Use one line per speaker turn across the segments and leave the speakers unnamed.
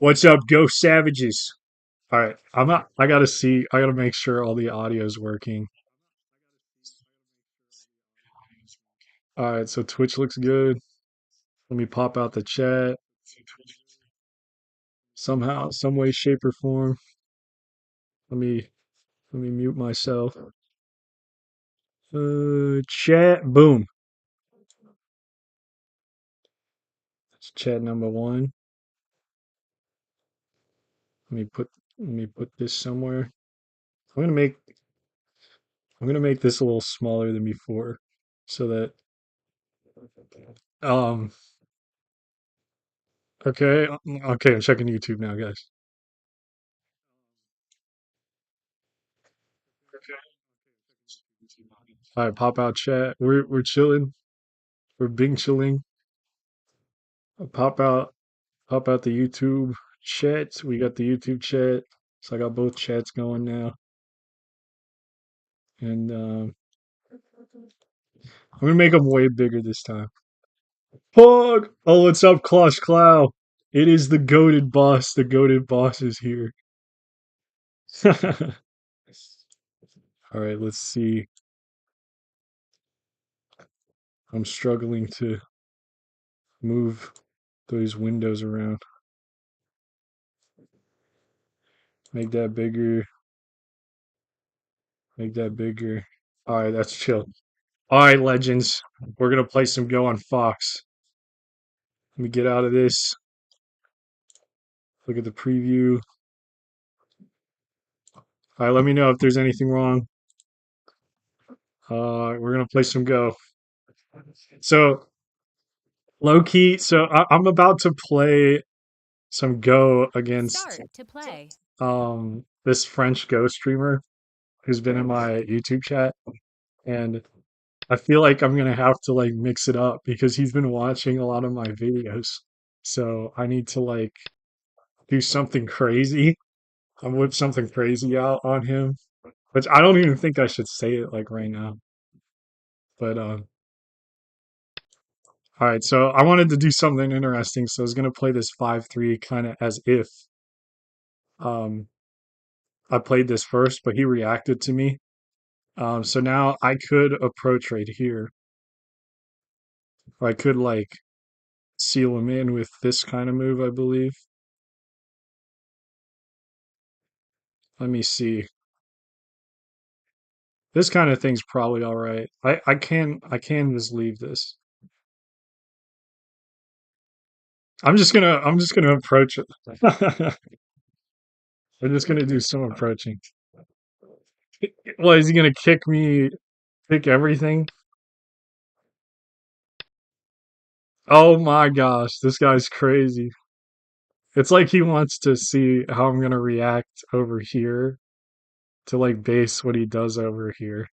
What's up, Ghost Savages? All right, I'm not. I gotta see. I gotta make sure all the audio is working. All right, so Twitch looks good. Let me pop out the chat somehow, some way, shape, or form. Let me let me mute myself. Chat. Boom. That's chat number one. Let me put this somewhere. I'm gonna make I'm gonna make this a little smaller than before, so that um. Okay. Okay. I'm checking YouTube now, guys. All right, pop out chat. We're chilling. We're Bing chilling. Pop out, pop out the YouTube chat. We got the YouTube chat. So I got both chats going now. And I'm gonna make them way bigger this time. Pog! Oh, what's up, Klosh Clow? It is the goated boss. The goated boss is here. All right, let's see. I'm struggling to move those windows around. Make that bigger. Make that bigger. All right, that's chill. All right, legends. We're gonna play some Go on Fox. Let me get out of this. Look at the preview. All right, let me know if there's anything wrong. We're gonna play some Go. So low key. So I'm about to play some Go against
Start to play.
this French Go streamer who's been in my YouTube chat, and I feel like I'm gonna have to like mix it up because he's been watching a lot of my videos. So I need to like do something crazy. I whip something crazy out on him, which I don't even think I should say it like right now. But all right, so I wanted to do something interesting, so I was gonna play this 5-3 kind of as if um I played this first, but he reacted to me. So now I could approach right here, or I could like seal him in with this kind of move, I believe. Let me see. This kind of thing's probably all right. I can just leave this. I'm just gonna approach it. I'm just gonna do some approaching. Well, is he gonna kick me, kick everything? Oh my gosh, this guy's crazy. It's like he wants to see how I'm gonna react over here to like base what he does over here.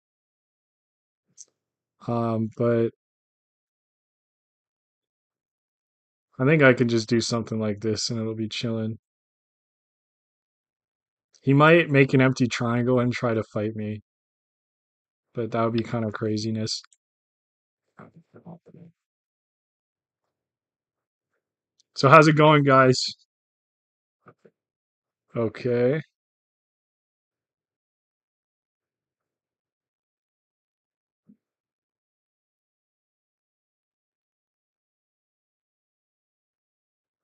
But I think I can just do something like this and it'll be chilling. He might make an empty triangle and try to fight me, but that would be kind of craziness. So how's it going, guys? Okay.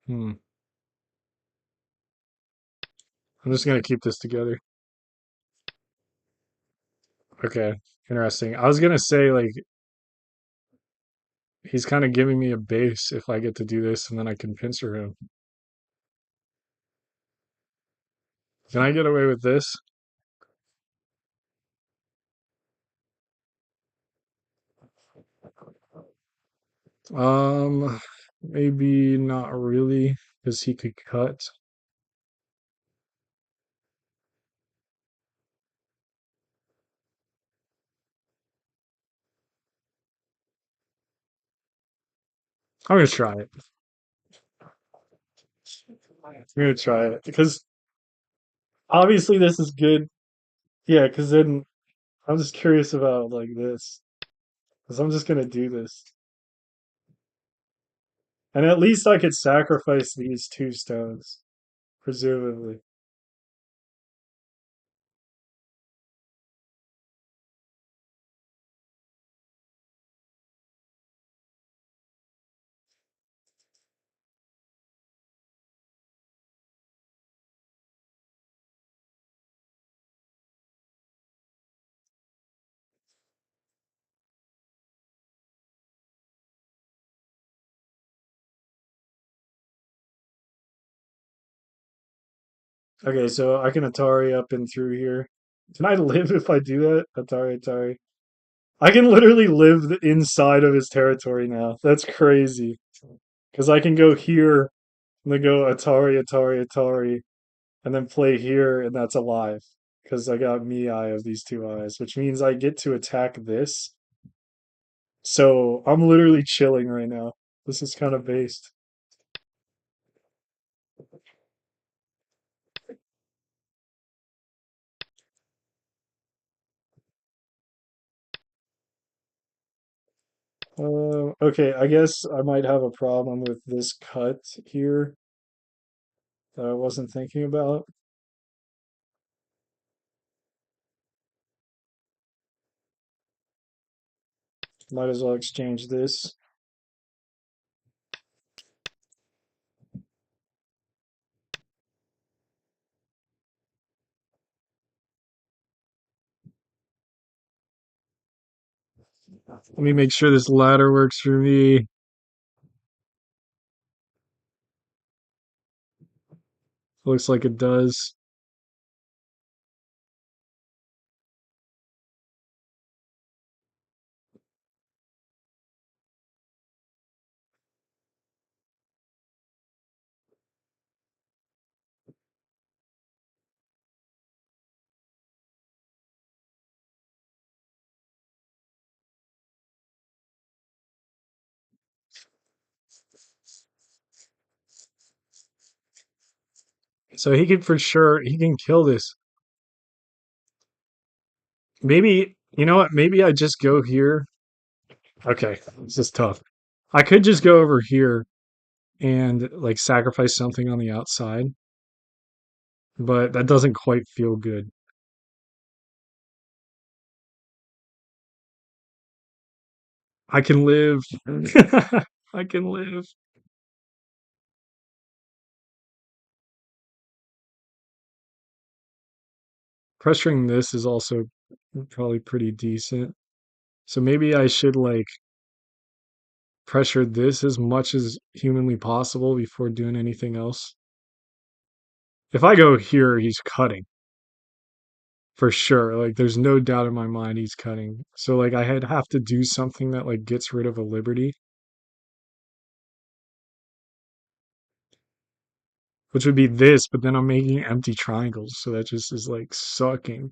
Hmm. I'm just gonna keep this together. Okay. Interesting. I was gonna say like he's kind of giving me a base if I get to do this, and then I can pincer him. Can I get away with this? Maybe not really, because he could cut. I'm gonna try it. I'm gonna try it because obviously this is good. Yeah, because then I'm just curious about like this, because I'm just gonna do this, and at least I could sacrifice these two stones. presumably. Okay, so I can Atari up and through here. Can I live if I do that? Atari, Atari. I can literally live inside of his territory now. That's crazy. Because I can go here and then go Atari, Atari, Atari, and then play here, and that's alive. Because I got me eye of these two eyes, which means I get to attack this. So I'm literally chilling right now. This is kind of based. Okay, I guess I might have a problem with this cut here that I wasn't thinking about. Might as well exchange this. Let me make sure this ladder works for me. Looks like it does. So he can for sure, he can kill this. Maybe, you know what? Maybe I just go here. Okay, this is tough. I could just go over here and like sacrifice something on the outside, but that doesn't quite feel good. I can live. I can live. Pressuring this is also probably pretty decent. So maybe I should like pressure this as much as humanly possible before doing anything else. If I go here, he's cutting for sure. Like there's no doubt in my mind he's cutting. So like I'd have to do something that like gets rid of a liberty, which would be this, but then I'm making empty triangles, so that just is like sucking.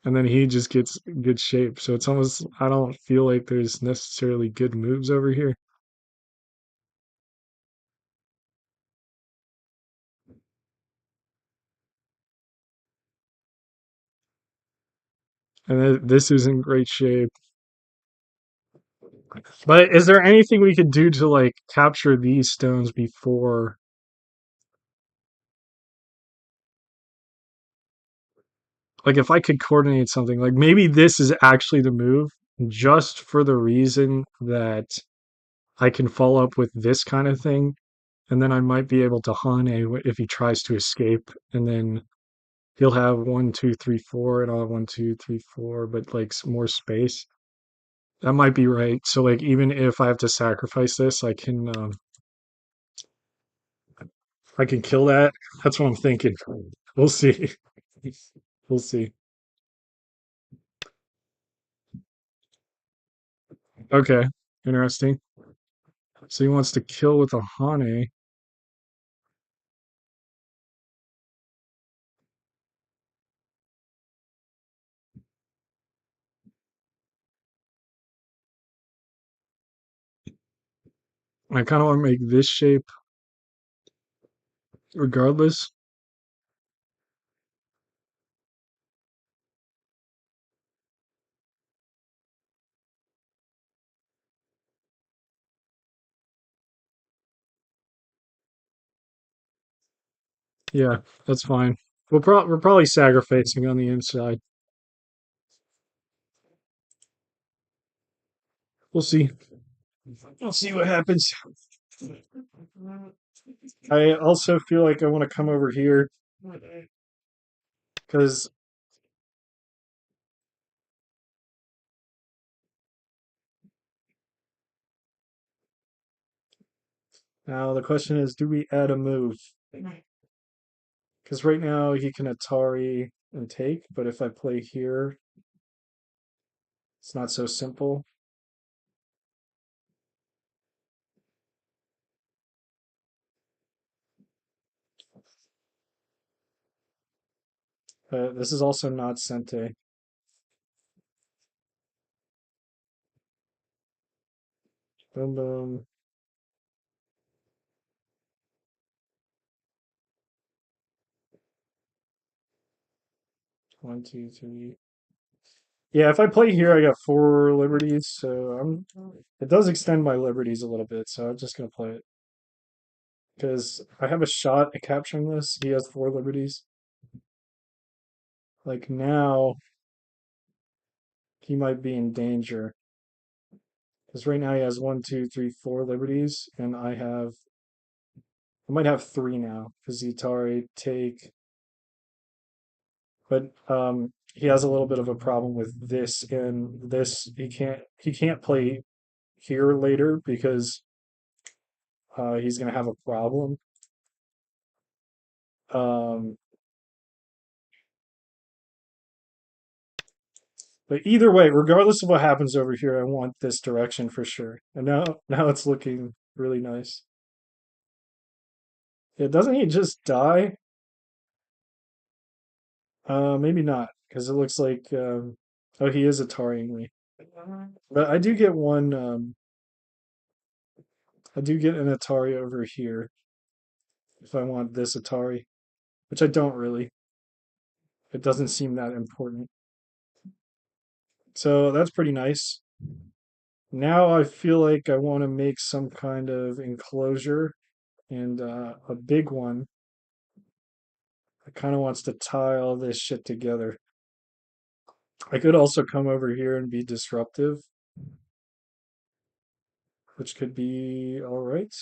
And then he just gets good shape. So it's almost I don't feel like there's necessarily good moves over here. And this is in great shape. But is there anything we could do to like capture these stones before? Like if I could coordinate something, like maybe this is actually the move, just for the reason that I can follow up with this kind of thing, and then I might be able to Hane if he tries to escape, and then he'll have one, two, three, four, and I'll have one, two, three, four, but like more space. That might be right. So like even if I have to sacrifice this, I can kill that. That's what I'm thinking. We'll see. We'll see. Okay, interesting. So he wants to kill with a Hane. I kind of want to make this shape regardless. Yeah, that's fine. We're probably sacrificing on the inside. We'll see. We'll see what happens. I also feel like I want to come over here because now the question is, do we add a move? Because right now he can Atari and take, but if I play here, it's not so simple. This is also not Sente. Boom, boom. 1, 2, 3. Yeah, if I play here, I got 4 liberties, so it does extend my liberties a little bit, so I'm just gonna play it. Because I have a shot at capturing this. He has 4 liberties. Like now, he might be in danger. Because right now he has 1, 2, 3, 4 liberties, and I might have 3 now, because the Atari take, but he has a little bit of a problem with this and this. He can't play here later because he's gonna have a problem. Um, but either way, regardless of what happens over here, I want this direction for sure. And now it's looking really nice. Yeah, doesn't he just die? Maybe not, because it looks like oh, he is Atariing me. But I do get one. I do get an Atari over here if I want this Atari, which I don't really. It doesn't seem that important. So that's pretty nice. Now I feel like I want to make some kind of enclosure and a big one. I kind of wants to tie all this shit together. I could also come over here and be disruptive, which could be all right.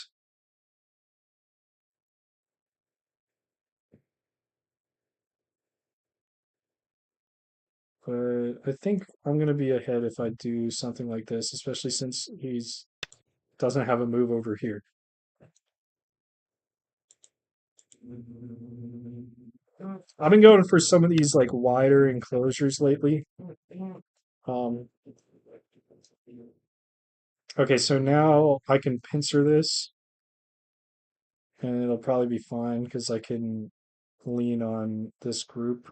But I think I'm gonna be ahead if I do something like this, especially since he's doesn't have a move over here. I've been going for some of these like wider enclosures lately. Um, okay, so now I can pincer this, and it'll probably be fine because I can lean on this group.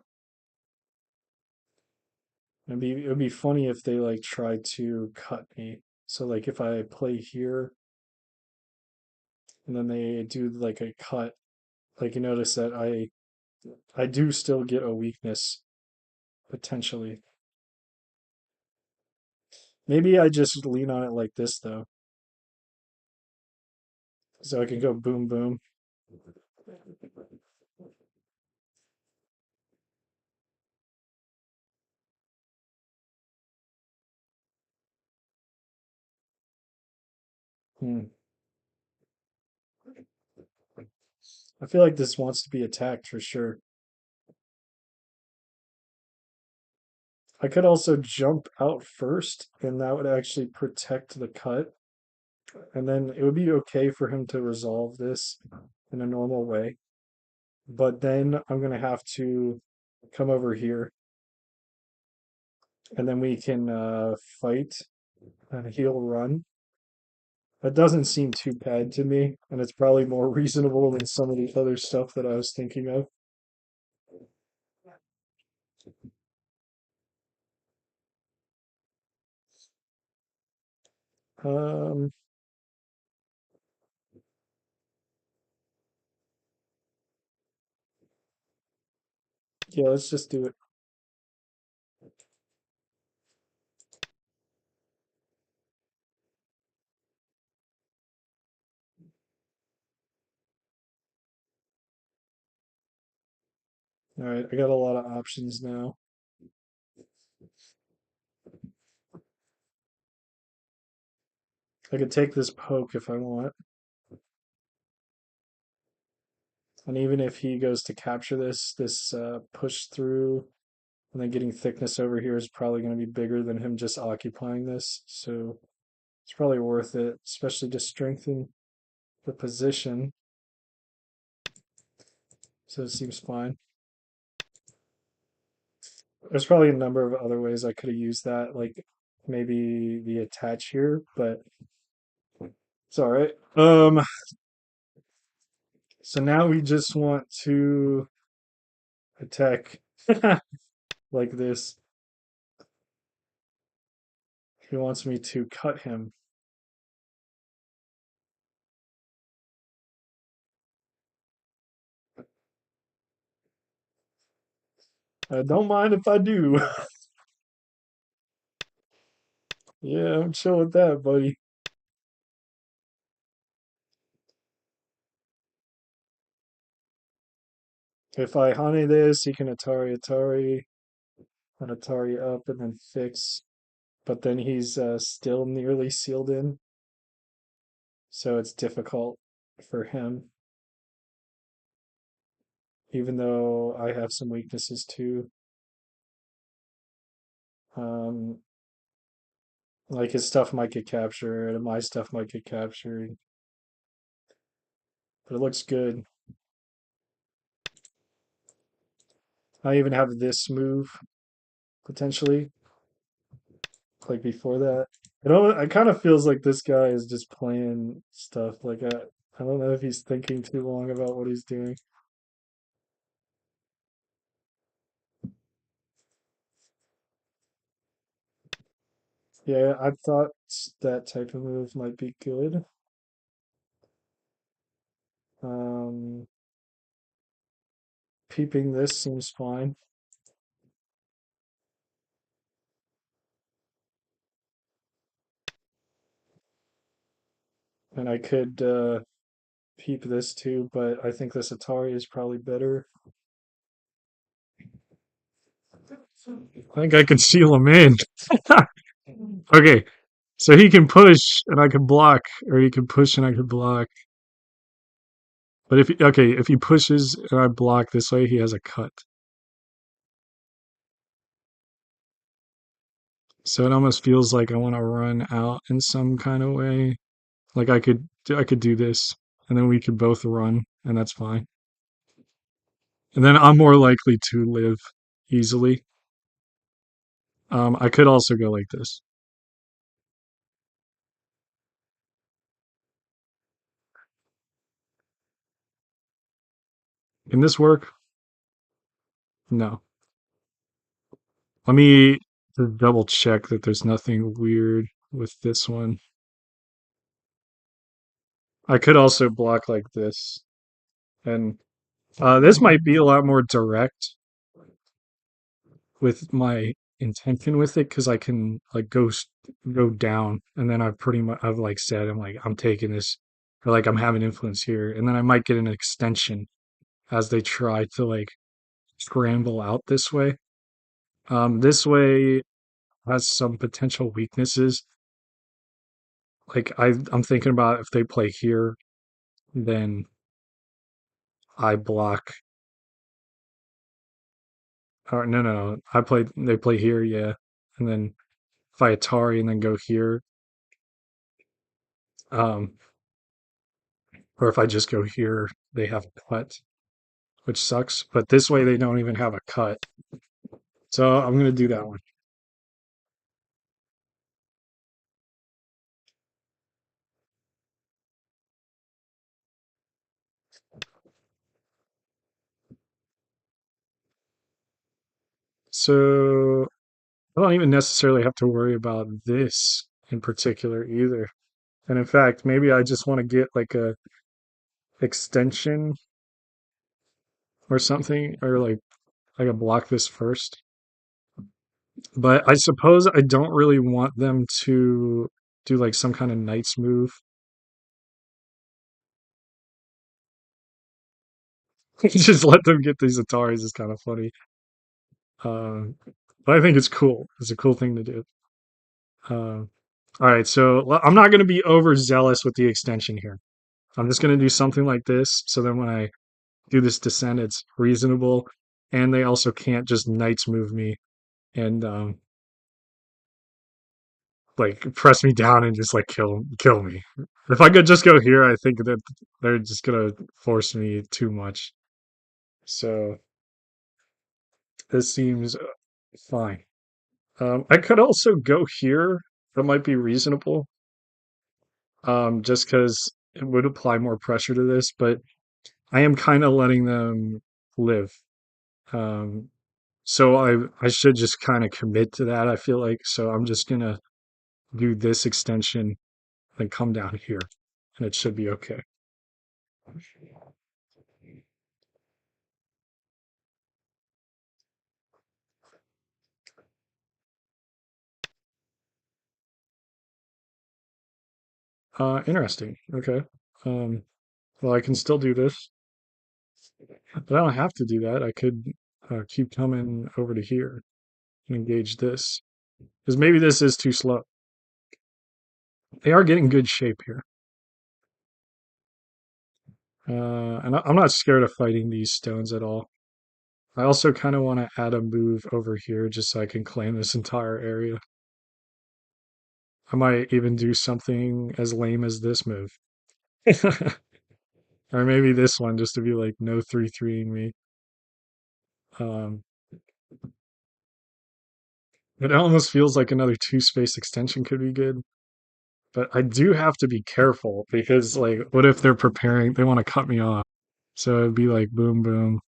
It would be funny if they like try to cut me. So like if I play here and then they do like a cut, like you notice that I do still get a weakness potentially. Maybe I just lean on it like this though, so I can go boom boom. Hmm. I feel like this wants to be attacked for sure. I could also jump out first, and that would actually protect the cut, and then it would be okay for him to resolve this in a normal way. But then I'm gonna have to come over here, and then we can fight, and he'll run. That doesn't seem too bad to me, and it's probably more reasonable than some of the other stuff that I was thinking of. Um, yeah, let's just do it. All right, I got a lot of options now. I could take this poke if I want. And even if he goes to capture this push through, and then getting thickness over here is probably going to be bigger than him just occupying this. So it's probably worth it, especially to strengthen the position. So it seems fine. There's probably a number of other ways I could have used that, like maybe the attach here, but it's all right. So now we just want to attack like this. He wants me to cut him. I don't mind if I do. Yeah, I'm chill with that, buddy. If I honey this, he can Atari, and Atari up, and then fix. But then he's still nearly sealed in, so it's difficult for him, even though I have some weaknesses too. Um, like his stuff might get captured, and my stuff might get captured, but it looks good. I even have this move potentially, like before that. It kind of feels like this guy is just playing stuff. I don't know if he's thinking too long about what he's doing. Yeah, I thought that type of move might be good. Um, Peeping this seems fine, and I could peep this too, but I think this Atari is probably better. I think I can seal him in. Okay, so he can push and I can block, or he can push and I can block. But if he pushes and I block this way, he has a cut. So it almost feels like I want to run out in some kind of way. Like I could do this, and then we could both run, and that's fine. And then I'm more likely to live easily. I could also go like this. Can this work? No. Let me just double check that there's nothing weird with this one. I could also block like this, and this might be a lot more direct with my intention with it because I can like go down, and then I've like said I'm taking this, or like I'm having influence here, and then I might get an extension as they try to like scramble out this way. This way has some potential weaknesses. I'm thinking about if they play here, then I block. Or no. They play here, yeah, and then if I Atari and then go here, um, or if I just go here, they have a cut, which sucks. But this way, they don't even have a cut. So I'm gonna do that one. So I don't even necessarily have to worry about this in particular either. And in fact, maybe I just want to get like a extension or something, or like I can block this first. But I suppose I don't really want them to do like some kind of knight's move. Just let them get these Ataris is kind of funny. Um, but I think it's cool. It's a cool thing to do. All right, so I'm not going to be overzealous with the extension here. I'm just going to do something like this. So then when I do this descent, it's reasonable. And they also can't just knights move me and like press me down and just like kill me. If I could just go here, I think that they're just gonna force me too much. So this seems fine. I could also go here. That might be reasonable. Just because it would apply more pressure to this, but I am kind of letting them live. Um, so I should just kind of commit to that. I feel like so I'm just gonna do this extension and come down here, and it should be okay. Interesting. Okay. Um, well, I can still do this, but I don't have to do that. I could keep coming over to here and engage this because maybe this is too slow. They are getting good shape here. And I'm not scared of fighting these stones at all. I also kind of want to add a move over here just so I can claim this entire area. I might even do something as lame as this move. Or maybe this one just to be like no 3-3ing me. Um, it almost feels like another two space extension could be good. But I do have to be careful because like what if they're preparing they want to cut me off. So it'd be like boom boom.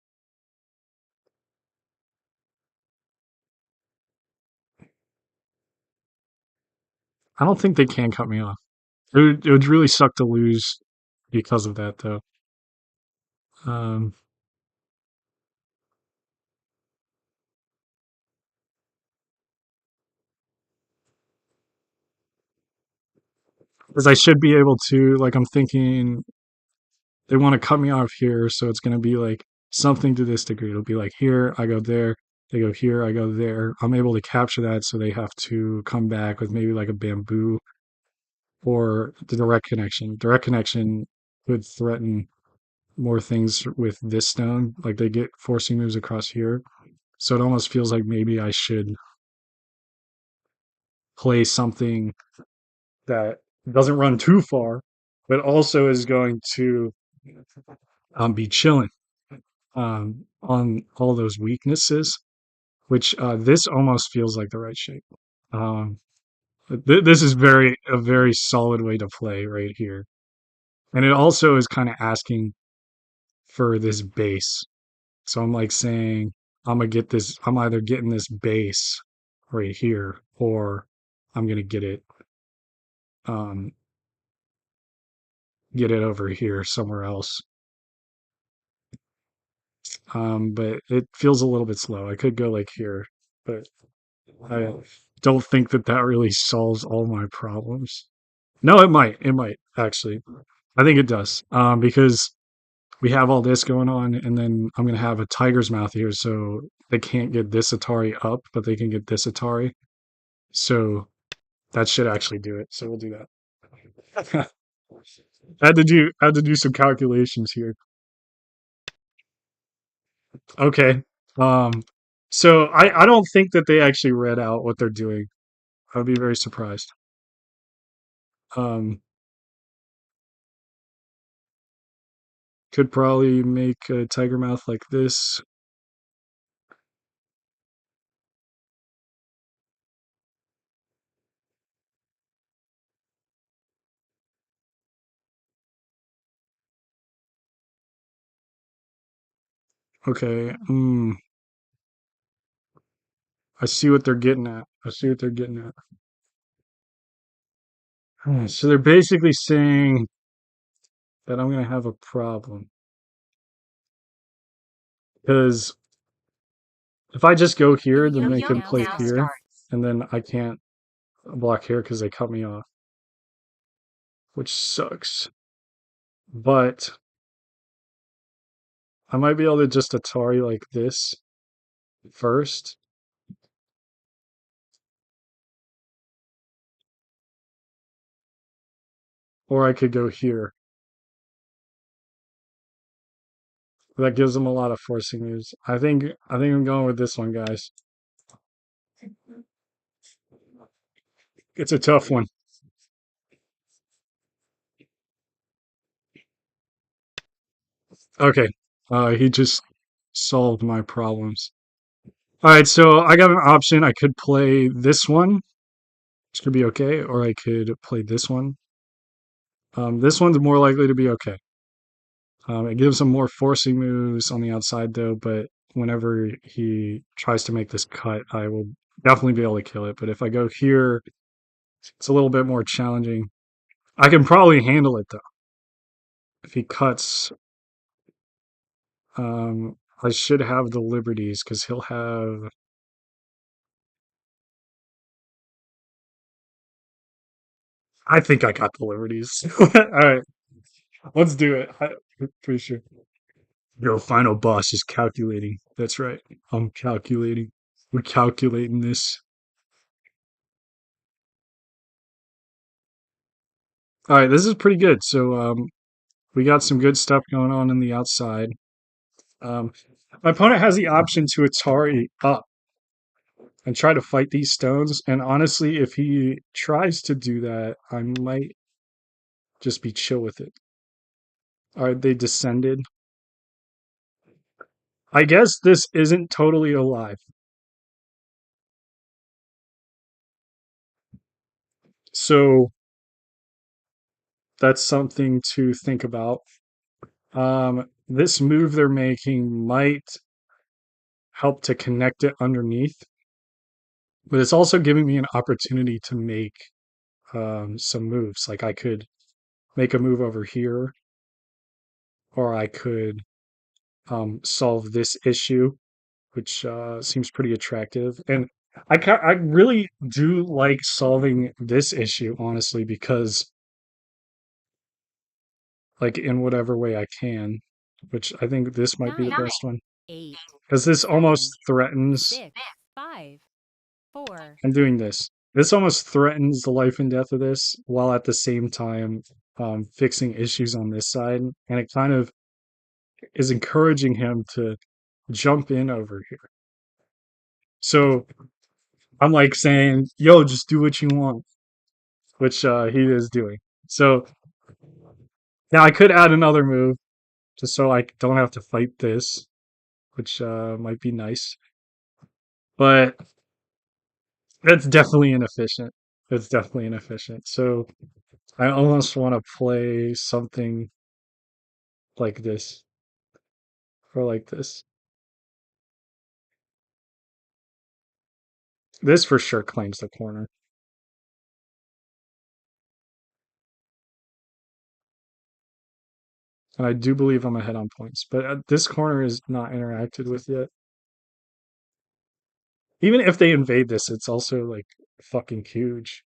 I don't think they can cut me off. It would really suck to lose because of that though. Um, because I should be able to like I'm thinking they want to cut me off here, so it's gonna be like something to this degree. It'll be like here, I go there, they go here, I go there. I'm able to capture that, so they have to come back with maybe like a bamboo or the direct connection. Direct connection would threaten more things with this stone. Like they get forcing moves across here. So it almost feels like maybe I should play something that doesn't run too far, but also is going to be chilling on all those weaknesses, which this almost feels like the right shape. Um, this is a very solid way to play right here. And it also is kind of asking for this base. So I'm like saying, I'm gonna get this, I'm either getting this base right here, or I'm gonna um, get it over here somewhere else. But it feels a little bit slow. I could go like here, but I don't think that that really solves all my problems. No, it might. It might actually. I think it does. Because we have all this going on, and then I'm gonna have a tiger's mouth here, so they can't get this Atari up, but they can get this Atari. So that should actually do it. So we'll do that. I had to do some calculations here. Okay. Um, so I don't think that they actually read out what they're doing. I would be very surprised. Um, could probably make a tiger mouth like this. Okay. I see what they're getting at. I see what they're getting at. So they're basically saying that I'm gonna have a problem because if I just go here, then they can play here, and then I can't block here because they cut me off, which sucks. But I might be able to just Atari like this first, or I could go here. That gives him a lot of forcing moves. I think I'm going with this one, guys. It's a tough one. Okay. He just solved my problems. All right, so I got an option. I could play this one, which could be okay, or I could play this one. This one's more likely to be okay. It gives him more forcing moves on the outside, though, but whenever he tries to make this cut, I will definitely be able to kill it. But if I go here, it's a little bit more challenging. I can probably handle it, though. If he cuts, I should have the liberties, because he'll have... I think I got the liberties. All right, let's do it. I'm pretty sure. Your final boss is calculating. That's right. I'm calculating. We're calculating this. All right, this is pretty good. So, we got some good stuff going on in the outside. Um, my opponent has the option to Atari up and try to fight these stones. And honestly, if he tries to do that, I might just be chill with it. All right, they descended. I guess this isn't totally alive. So that's something to think about. This move they're making might help to connect it underneath, but it's also giving me an opportunity to make some moves. Like I could make a move over here, or I could solve this issue, which seems pretty attractive. And I really do like solving this issue, honestly, because like in whatever way I can, which I think this might be the
9,
best one,
8,
because this almost
7,
threatens.
6, 5, 4,
I'm doing this. This almost threatens the life and death of this, while at the same time fixing issues on this side, and it kind of is encouraging him to jump in over here. So I'm like saying, "Yo, just do what you want," which he is doing. So now I could add another move just so I don't have to fight this, which might be nice. But that's definitely inefficient. It's definitely inefficient. So I almost want to play something like this or like this. This for sure claims the corner. And I do believe I'm ahead on points, but this corner is not interacted with yet. Even if they invade this, it's also like fucking huge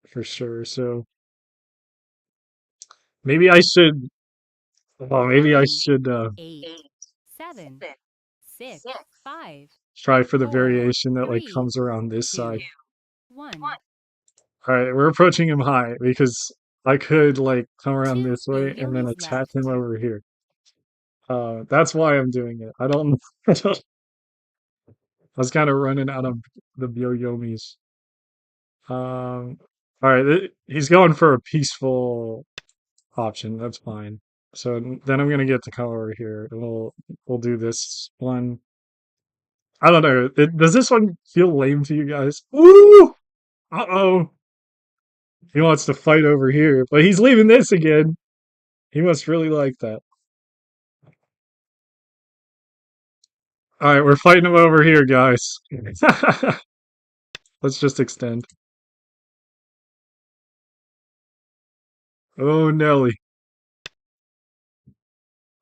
for sure. So maybe I should, well, maybe I
9,
should
8, 7, 6, 5,
try for the
4,
variation that like
3,
comes around this side.
2, 1.
All right, we're approaching him high because I could like come around
2
this way and then
yo-yos
attack him
left.
over here. That's why I'm doing it. I don't, I was kind of running out of the yo-yomis. All right, he's going for a peaceful option. That's fine. So then I'm gonna get to come over here, and we'll do this one. I don't know. Does this one feel lame to you guys? Ooh! Uh-oh. He wants to fight over here, but he's leaving this again. He must really like that. All right, we're fighting him over here, guys. Let's just extend. Oh, Nelly.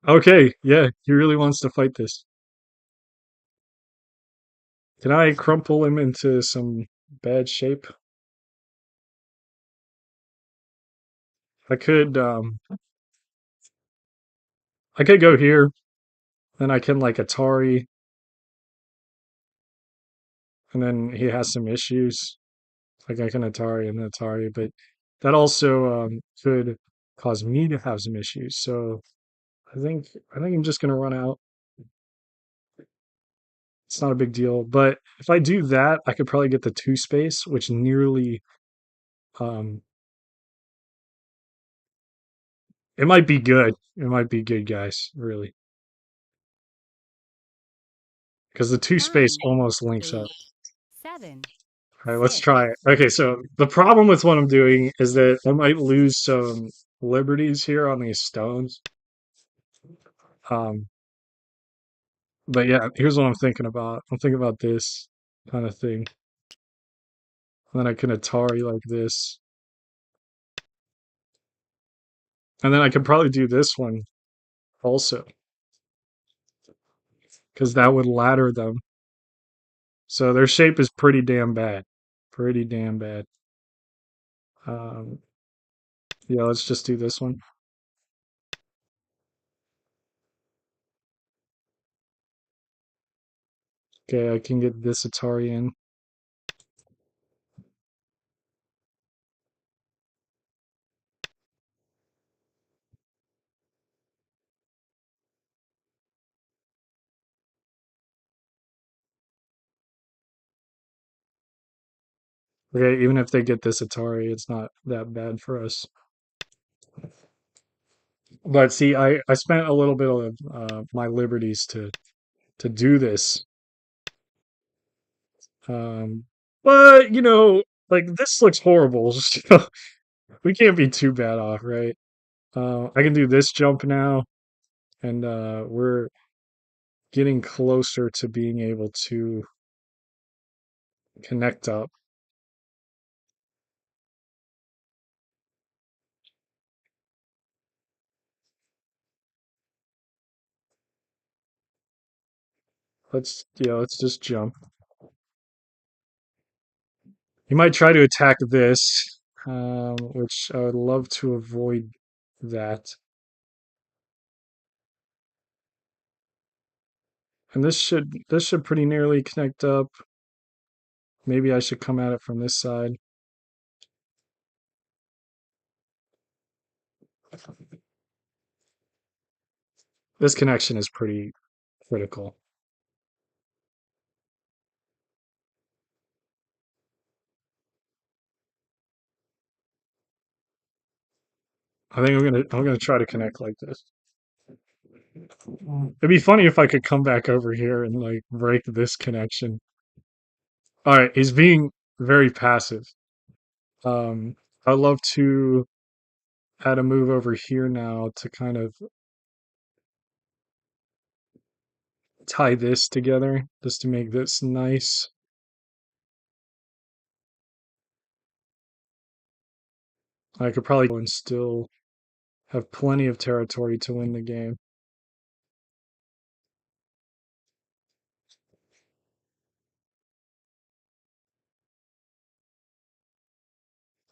Okay, yeah, he really wants to fight this. Can I crumple him into some bad shape? I could I could go here. Then I can like Atari, and then he has some issues. Like I can Atari and Atari, but that also could cause me to have some issues. So I think I'm just gonna run out. It's not a big deal. But if I do that, I could probably get the two space, which nearly um it might be good. It might be good, guys, really. Because the two space
9,
almost links up.
8, 7,
All right, let's
6.
try it. Okay, so the problem with what I'm doing is that I might lose some liberties here on these stones. Um, but yeah, here's what I'm thinking about. I'm thinking about this kind of thing. And then I can Atari like this. And then I could probably do this one also, because that would ladder them. So their shape is pretty damn bad. Pretty damn bad. Um, yeah, let's just do this one. Okay, I can get this Atari in. Okay, even if they get this Atari, it's not that bad for us. But see, I spent a little bit of my liberties to do this. Um, but like this looks horrible. So we can't be too bad off, right? I can do this jump now, and we're getting closer to being able to connect up. Let's just jump. You might try to attack this, which I would love to avoid that. And this should pretty nearly connect up. Maybe I should come at it from this side. This connection is pretty critical. I think I'm gonna try to connect like this. It'd be funny if I could come back over here and like break this connection. All right, he's being very passive. Um, I'd love to add a move over here now to kind of tie this together, just to make this nice. I could probably go and still have plenty of territory to win the game.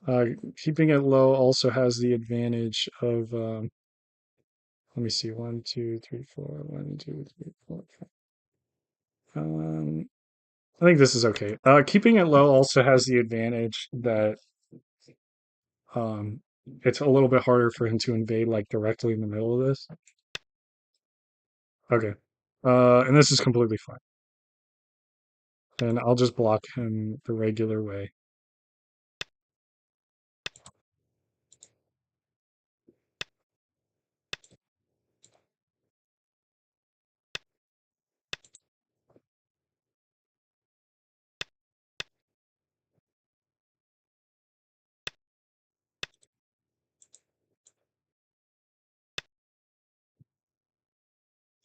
Uh, Keeping it low also has the advantage of, let me see, 1, 2, 3, 4, 1, 2, 3, 4, 5. I think this is okay. Keeping it low also has the advantage that um, it's a little bit harder for him to invade like directly in the middle of this. Okay. And this is completely fine. And I'll just block him the regular way.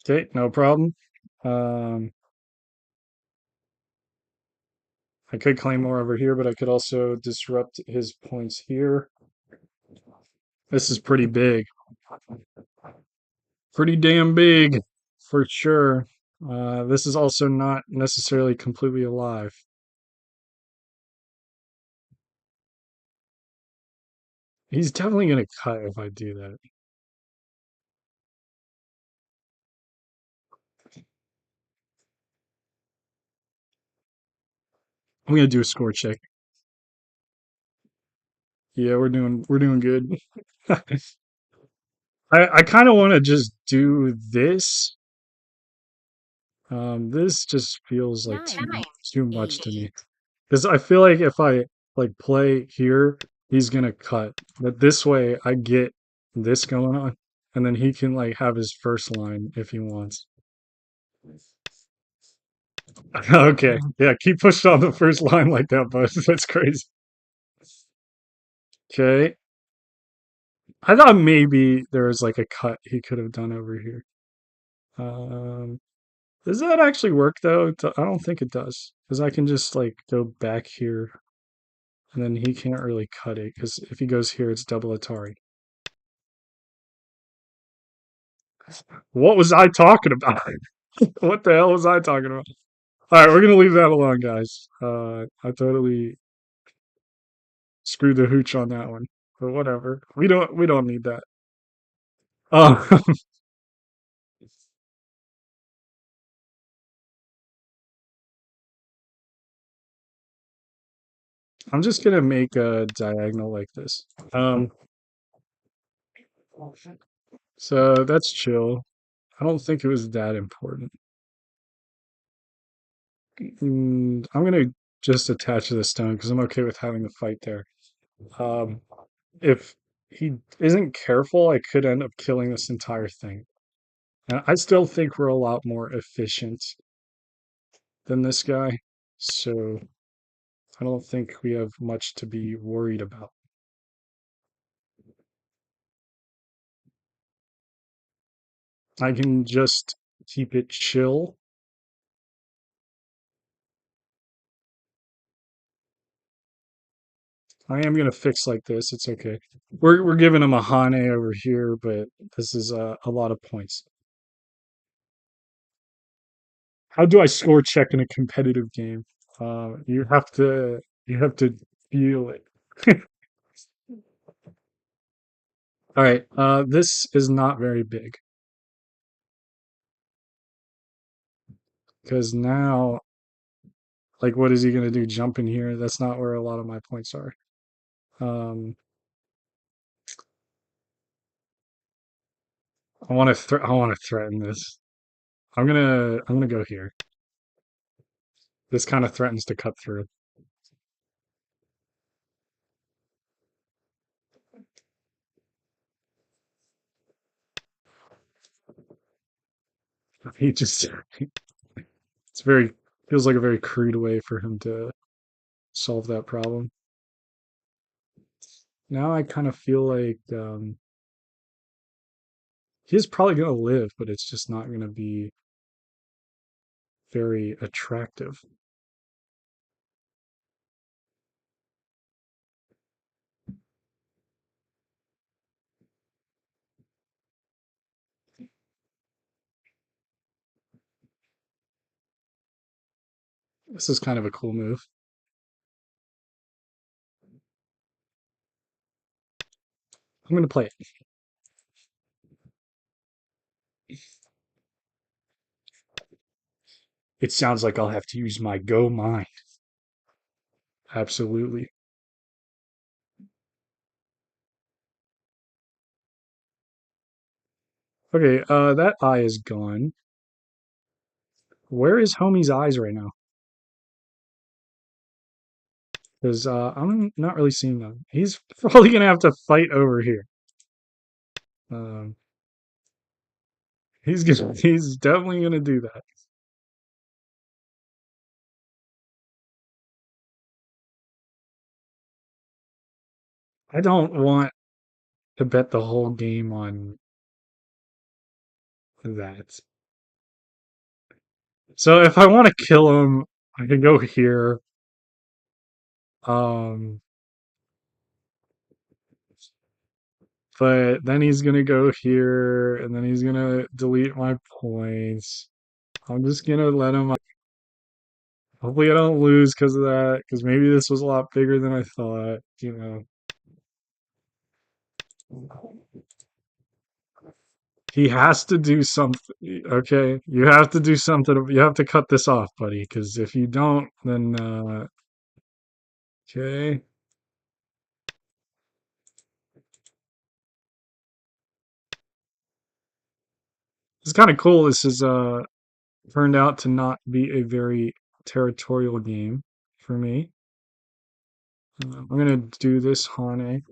Okay, no problem. Um, I could claim more over here, but I could also disrupt his points here. This is pretty big. Pretty damn big, for sure. This is also not necessarily completely alive. He's definitely going to cut if I do that. I'm gonna do a score check. Yeah, we're doing good. I kind of want to just do this. This just feels like
9,
too much
8,
to me because I feel like if I like play here, he's gonna cut. But this way, I get this going on, and then he can like have his first line if he wants. Okay, yeah, keep pushing on the first line like that, bud. That's crazy. Okay, I thought maybe there was like a cut he could have done over here. Um, does that actually work though? I don't think it does because I can just like go back here and then he can't really cut it because if he goes here, it's double Atari. What was I talking about? What the hell was I talking about? All right, we're gonna leave that alone, guys. I totally screwed the hooch on that one, but whatever. We don't need that. Oh, I'm just gonna make a diagonal like this. Um, so that's chill. I don't think it was that important. I'm gonna just attach to the stone because I'm okay with having the fight there. Um, if he isn't careful, I could end up killing this entire thing. And I still think we're a lot more efficient than this guy, so I don't think we have much to be worried about. I can just keep it chill. I am gonna fix like this. It's okay. We're giving him a Hane over here, but this is a lot of points. How do I score check in a competitive game? You have to feel it. All right. This is not very big because now, like, what is he gonna do? Jump in here? That's not where a lot of my points are. Um, I want to threaten this. I'm gonna go here. This kind of threatens to cut through. He just it's very feels like a very crude way for him to solve that problem. Now I kind of feel like he's probably gonna live, but it's just not gonna be very attractive. This is kind of a cool move. I'm gonna play it. It sounds like I'll have to use my Go Mind. Absolutely. Okay, that eye is gone. Where is homie's eyes right now? Because I'm not really seeing them. He's probably gonna have to fight over here. Um, he's definitely gonna do that. I don't want to bet the whole game on that. So if I want to kill him, I can go here. Um, but then he's gonna go here, and then he's gonna delete my points. I'm just gonna let him. Hopefully, I don't lose because of that. Because maybe this was a lot bigger than I thought. He has to do something. Okay, you have to do something. You have to cut this off, buddy. Because if you don't, then Okay. It's kind of cool. This is turned out to not be a very territorial game for me. I'm gonna do this Hane.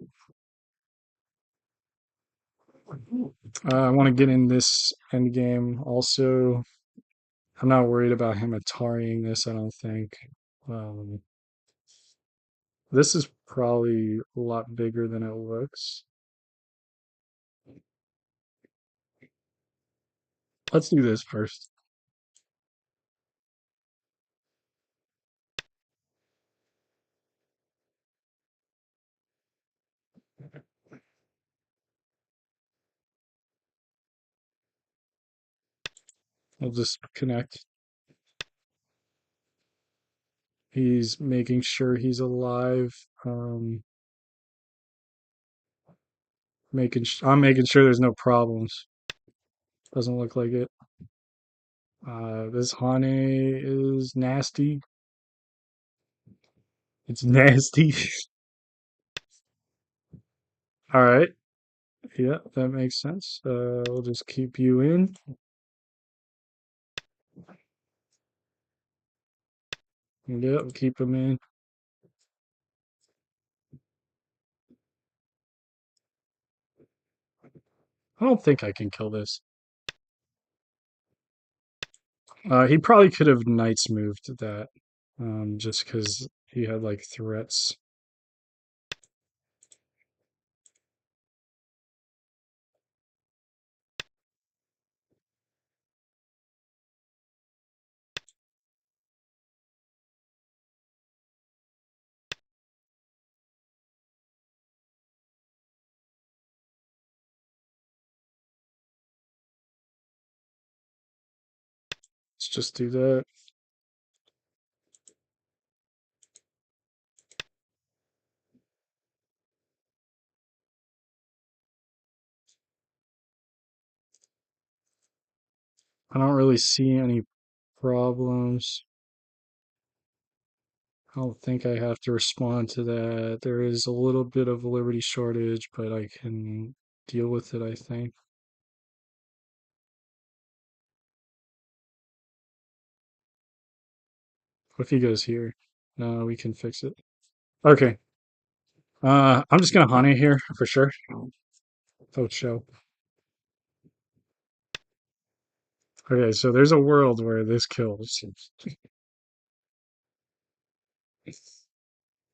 I want to get in this end game. Also, I'm not worried about him Atariing this. I don't think. Um, this is probably a lot bigger than it looks. Let's do this first. I'll just connect. He's making sure he's alive. I'm making sure there's no problems. Doesn't look like it. This Hane is nasty. It's nasty. All right. Yeah, that makes sense. We'll just keep you in. Yep, keep him in. I don't think I can kill this. He probably could have Knights moved that, just because he had like threats. Let's just do that. I don't really see any problems. I don't think I have to respond to that. There is a little bit of liberty shortage, but I can deal with it, I think. What if he goes here? No, we can fix it. Okay. I'm just gonna Hane here for sure. Oh, show. Okay, so there's a world where this kills.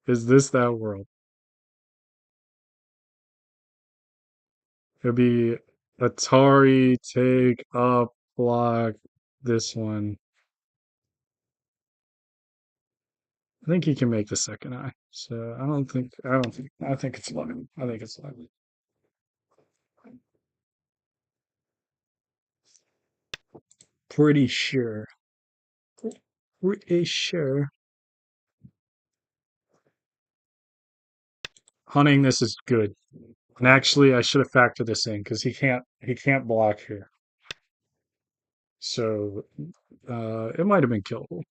Is this that world? It'll be Atari, take up, block this one. I think he can make the second eye. So I think it's 11. I think it's 11. Pretty sure. Pretty sure. Hunting this is good. And actually I should have factored this in because he can't block here. So it might have been killable.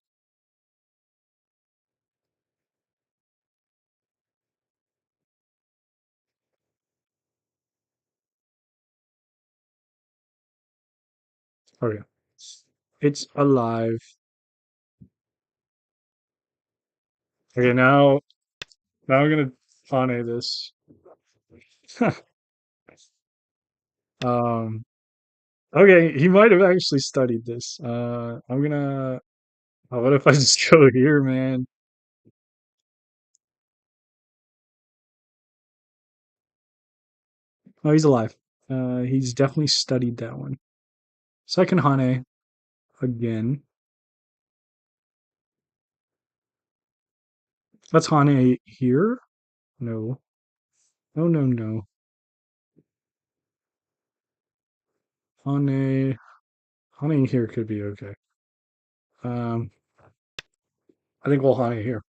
Okay. It's alive. Okay, now I'm gonna Hane this. um okay, he might have actually studied this. I'm gonna what if I just go here, man? Oh, he's alive. He's definitely studied that one. Second Hane again. Let's Hane here. No. No, no, no. Hane. Hane here could be okay. Um, I think we'll Hane here.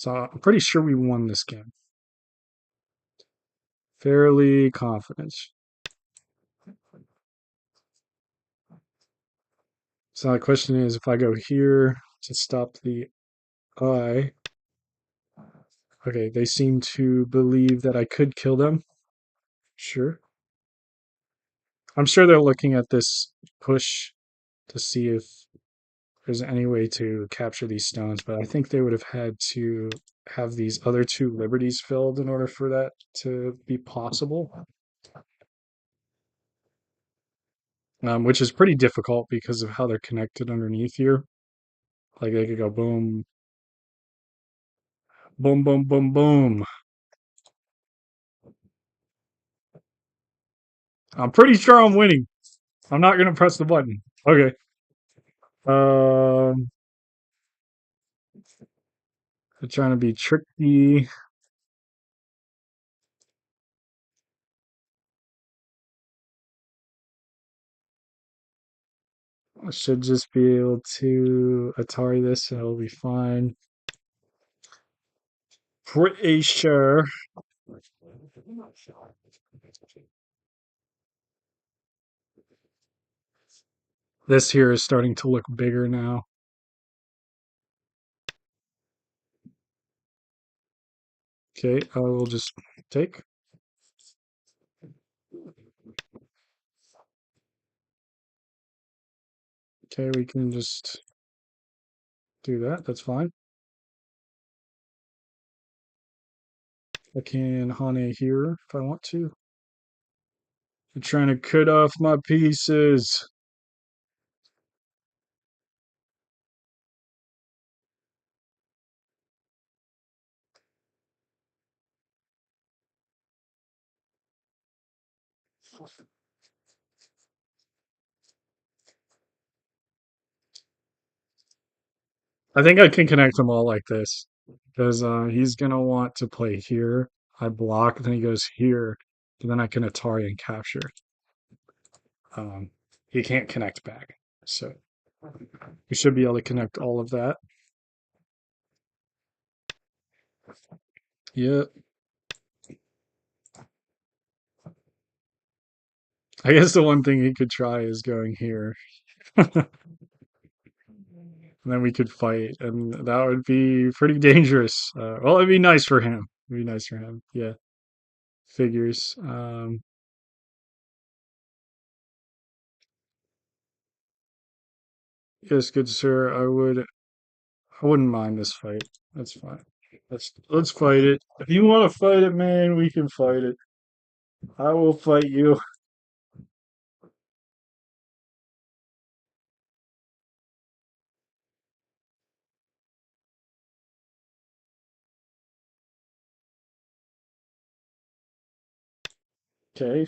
So I'm pretty sure we won this game. Fairly confident. So the question is, if I go here to stop the eye, okay, they seem to believe that I could kill them. Sure. I'm sure they're looking at this push to see if there's any way to capture these stones, but I think they would have had to have these other two liberties filled in order for that to be possible, which is pretty difficult because of how they're connected underneath here. Like they could go boom, boom, boom, boom, boom. I'm pretty sure I'm winning. I'm not gonna press the button. Okay. Um, they're trying to be tricky. I should just be able to Atari this and it'll be fine. Pretty sure. This here is starting to look bigger now. Okay, I will just take. Okay, we can just do that. That's fine. I can Hane here if I want to. You're trying to cut off my pieces. I think I can connect them all like this because he's gonna want to play here. I block, then he goes here, and then I can Atari and capture. Um, he can't connect back, so we should be able to connect all of that. Yeah, I guess the one thing he could try is going here, and then we could fight, and that would be pretty dangerous. Well, it'd be nice for him. It'd be nice for him. Yeah, figures. Yes, good sir. I wouldn't mind this fight. That's fine. Let's fight it. If you want to fight it, man, we can fight it. I will fight you. Okay.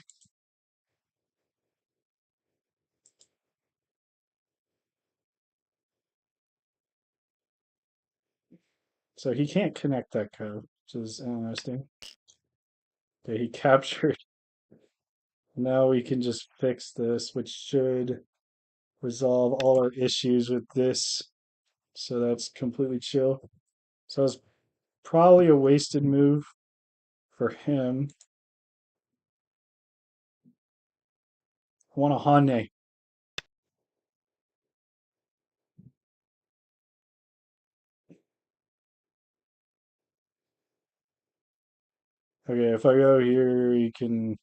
So he can't connect that code, which is interesting. Okay, he captured. Now we can just fix this, which should resolve all our issues with this. So that's completely chill. So it's probably a wasted move for him. I want a Hane. Okay, if I go here, you can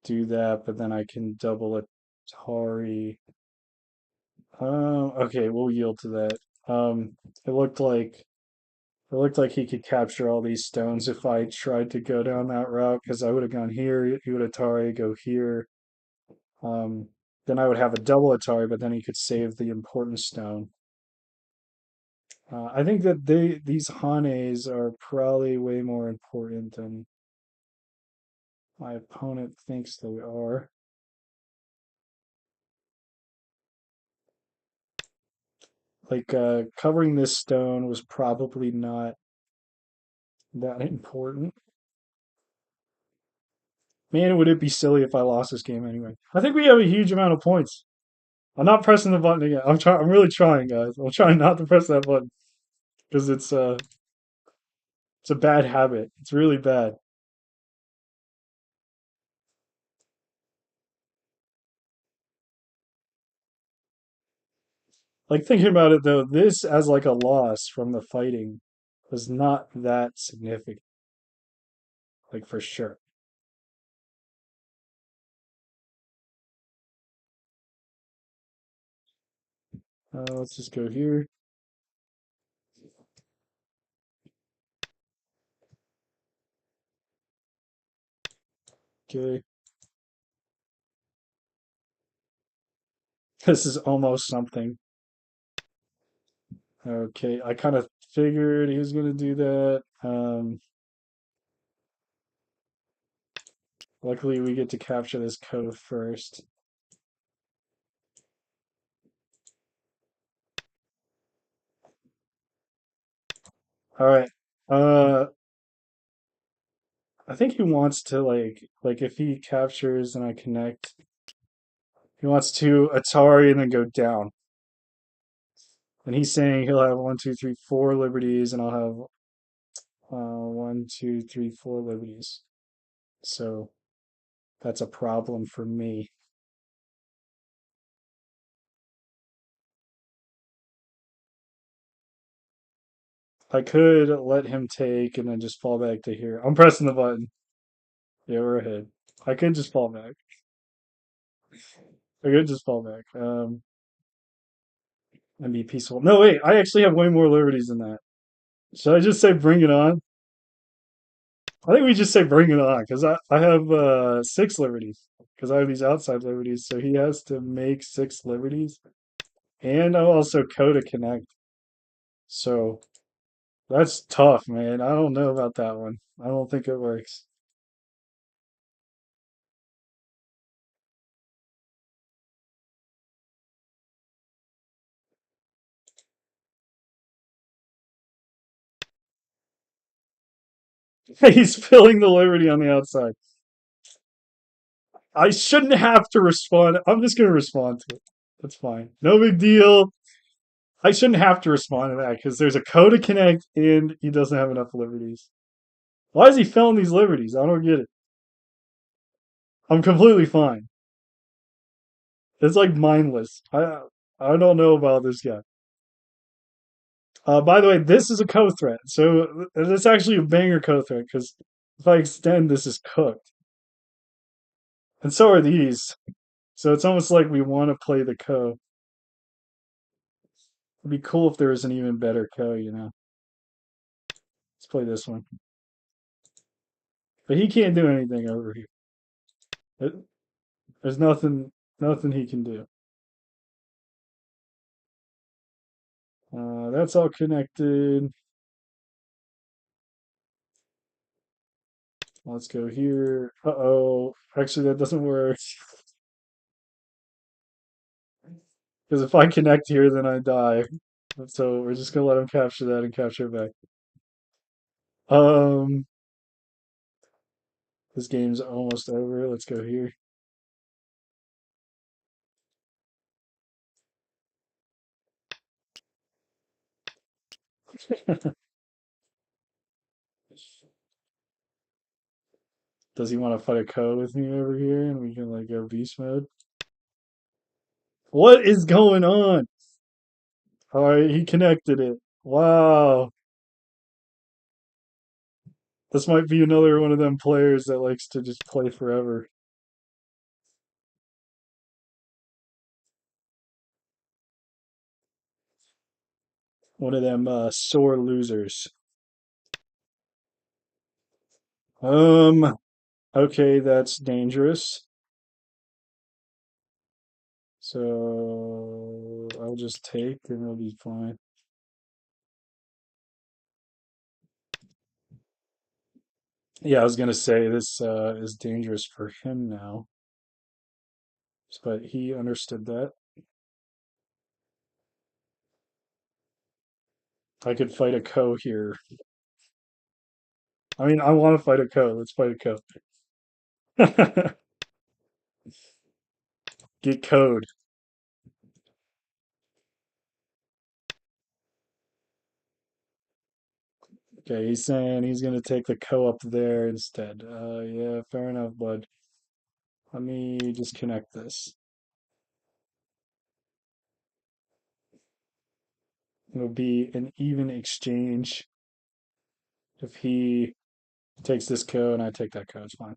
do that, but then I can double Atari. Okay, we'll yield to that. Um, it looked like it looked like he could capture all these stones if I tried to go down that route, because I would have gone here, he would Atari, go here. Um, then I would have a double Atari, but then he could save the important stone. I think that these Hanes are probably way more important than my opponent thinks they are. Like covering this stone was probably not that important. Man, would it be silly if I lost this game anyway? I think we have a huge amount of points. I'm not pressing the button again. I'm trying. I'm really trying, guys. I'm trying not to press that button because it's a bad habit. It's really bad. Like thinking about it though, this as like a loss from the fighting was not that significant, like for sure. Let's just go here. Okay, this is almost something. Okay, I kind of figured he was gonna do that. Luckily we get to capture this code first. All right. Uh, I think he wants to like if he captures and I connect, he wants to Atari and then go down. And he's saying he'll have one, two, three, four liberties, and I'll have one, two, three, four liberties. So that's a problem for me. I could let him take and then just fall back to here. I'm pressing the button. Yeah, we're ahead. I could just fall back. I could just fall back. And be peaceful. No, wait. I actually have way more liberties than that. Should I just say bring it on? I think we just say bring it on because I have six liberties because I have these outside liberties. So he has to make six liberties. And I'm also code to connect. So that's tough, man. I don't know about that one. I don't think it works. He's filling the liberty on the outside. I shouldn't have to respond. I'm just going to respond to it. That's fine. No big deal. I shouldn't have to respond to that because there's a code to connect and he doesn't have enough liberties. Why is he filling these liberties? I don't get it. I'm completely fine. It's like mindless. I don't know about this guy. By the way, this is a co-threat, so it's actually a banger co-threat because if I extend, this is cooked, and so are these. So it's almost like we want to play the co. It'd be cool if there was an even better co. Let's play this one, but he can't do anything over here. It, there's nothing he can do. That's all connected. Let's go here. Uh-oh. Actually, that doesn't work. Because if I connect here, then I die. So we're just gonna let him capture that and capture it back. Um, this game's almost over. Let's go here. Does he want to fight a code with me over here and we can like go beast mode? What is going on? All right, he connected it. Wow. This might be another one of them players that likes to just play forever. One of them sore losers. Um, okay, that's dangerous. So I'll just take and it'll be fine. Yeah, I was gonna say this is dangerous for him now, but he understood that. I could fight a co here. I mean, I want to fight a co. Let's fight a co. Get code. Okay, he's saying he's gonna take the co up there instead. Yeah, fair enough, bud. Let me just connect this. It'll be an even exchange if he takes this code and I take that code. It's fine.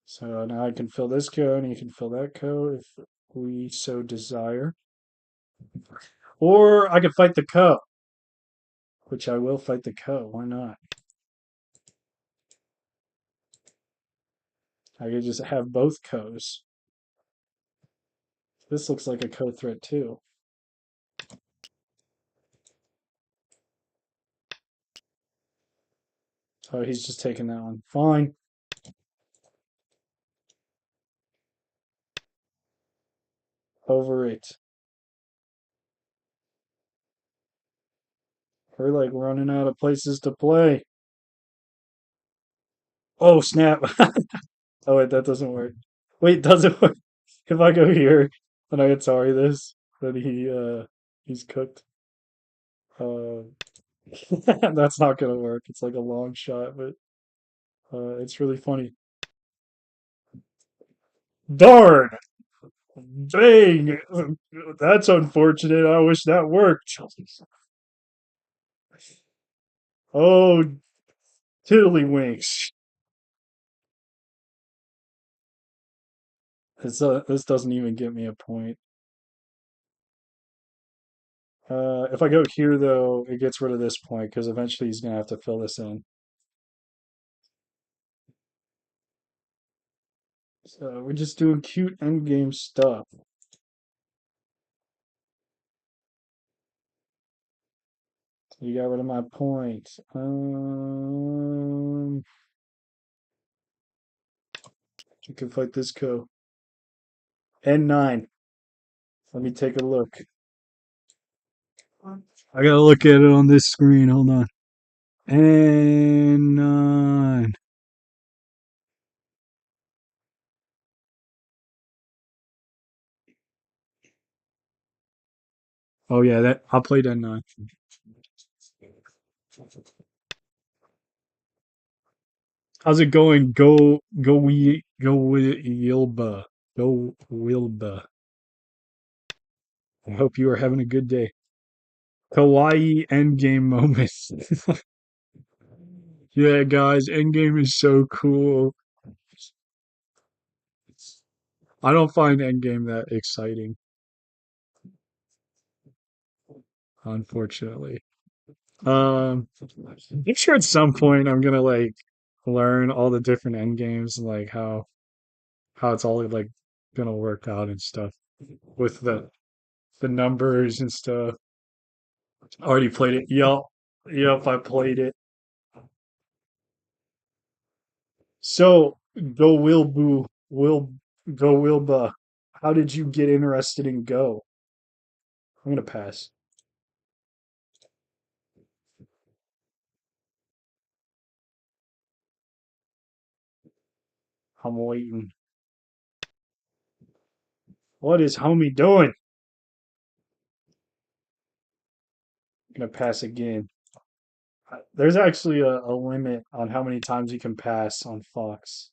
So now I can fill this code and he can fill that code if we so desire. Or I could fight the co, which I will fight the co. Why not? I could just have both co's. This looks like a co threat too. Oh, he's just taking that one. Fine. Over it. We're like running out of places to play. Oh, snap. Oh, wait, that doesn't work. Wait, does it work? If I go here and I get sorry this, then he's cooked. Uh, that's not gonna work. It's like a long shot, but it's really funny. Darn! Dang! That's unfortunate. I wish that worked. Oh, tiddlywinks. This doesn't even get me a point. If I go here, though, it gets rid of this point because eventually he's going to have to fill this in. So we're just doing cute endgame stuff. You got rid of my point. You can fight this co. N9. Let me take a look. I gotta look at it on this screen. Hold on. N9. Oh yeah, that I played N9. How's it going? Go Yilba. Go Wilba. I hope you are having a good day. Kawaii endgame moments. Yeah, guys, endgame is so cool. I don't find endgame that exciting, unfortunately. I'm sure at some point I'm gonna like learn all the different endgames and like how it's all like gonna work out and stuff with the numbers and stuff. Already played it. Yup. Yup, I played it. So go Wilbu Will go Wilba. How did you get interested in Go? I'm gonna pass. I'm waiting. What is homie doing? I'm gonna pass again. There's actually a limit on how many times you can pass on Fox.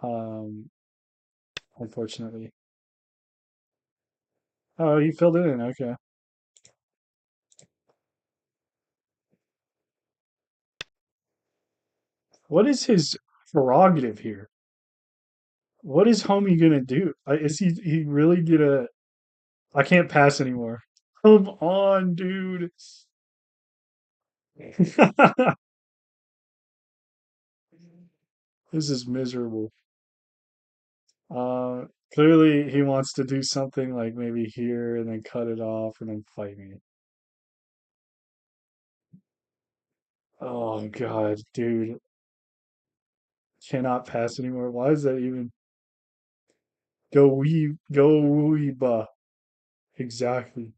Um, unfortunately. Oh, he filled it in. Okay. What is his prerogative here? What is homie gonna do? Is he really gonna? I can't pass anymore. Come on, dude. This is miserable. Uh, Clearly he wants to do something like maybe here and then cut it off and then fight me. Oh God, dude. Cannot pass anymore. Why is that even go weeba? Exactly.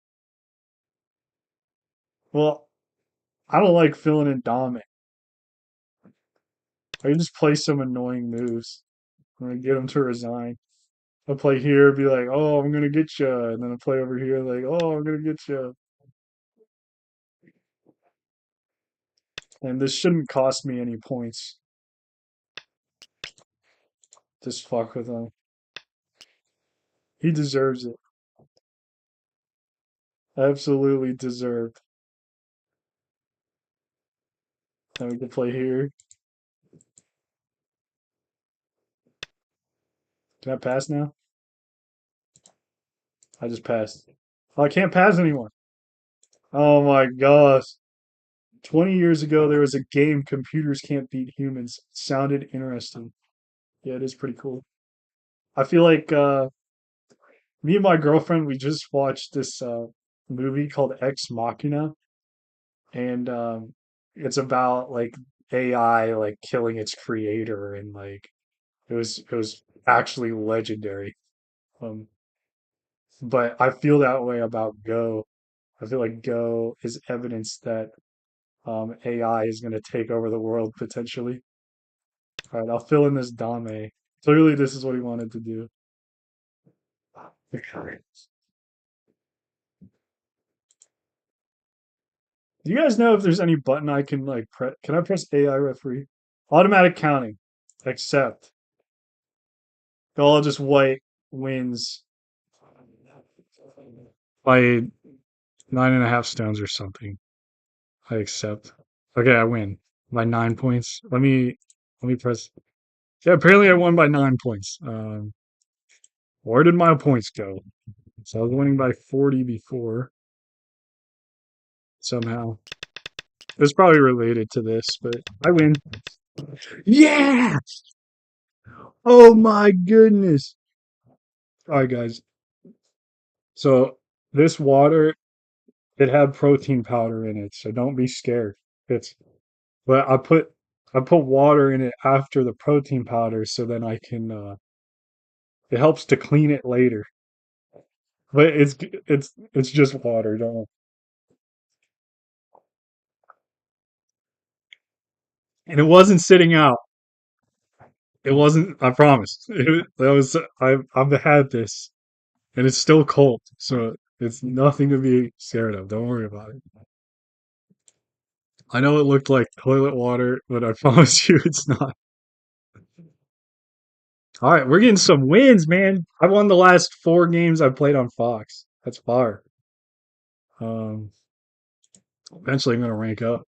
Well, I don't like filling in Dominic. I can just play some annoying moves. I'm gonna get him to resign. I'll play here, be like, "Oh, I'm gonna get you," and then I play over here, like, "Oh, I'm gonna get you." And this shouldn't cost me any points. Just fuck with him. He deserves it. Absolutely deserved. Now we can play here. Can I pass now? I just passed. Oh, I can't pass anymore. Oh my gosh. 20 years ago, there was a game, Computers Can't Beat Humans. Sounded interesting. Yeah, it is pretty cool. I feel like me and my girlfriend, we just watched this movie called Ex Machina, and it's about like AI like killing its creator, and like it was actually legendary. Um, but I feel that way about Go. I feel like Go is evidence that AI is going to take over the world potentially. All right, I'll fill in this Dame. Clearly, this is what he wanted to do. Do you guys know if there's any button I can like press? Can I press AI referee? Automatic counting. Accept. All just white wins by 9.5 stones or something. I accept. Okay, I win by 9 points. Let me press. Yeah, apparently I won by 9 points. Where did my points go? So I was winning by 40 before somehow. It's probably related to this, but I win. Yeah! Oh my goodness. All right, guys. So this water, it had protein powder in it, so don't be scared. It's but I put water in it after the protein powder, so then I can it helps to clean it later. But it's just water, don't. And it wasn't sitting out. It wasn't. I promise. That was. I've had this, and it's still cold, so it's nothing to be scared of. Don't worry about it. I know it looked like toilet water, but I promise you, it's not. All right, we're getting some wins, man. I won the last 4 games I played on Fox. That's far. Um, eventually, I'm gonna rank up.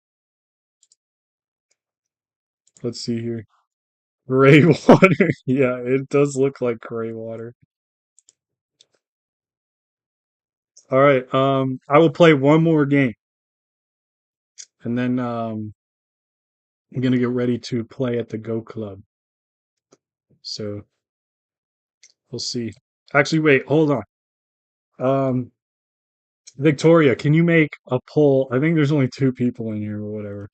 Let's see here. Gray water. Yeah, it does look like gray water. All right. I will play one more game, and then I'm gonna get ready to play at the Go Club. So we'll see. Actually, wait, hold on. Um, Victoria, can you make a poll? I think there's only 2 people in here or whatever.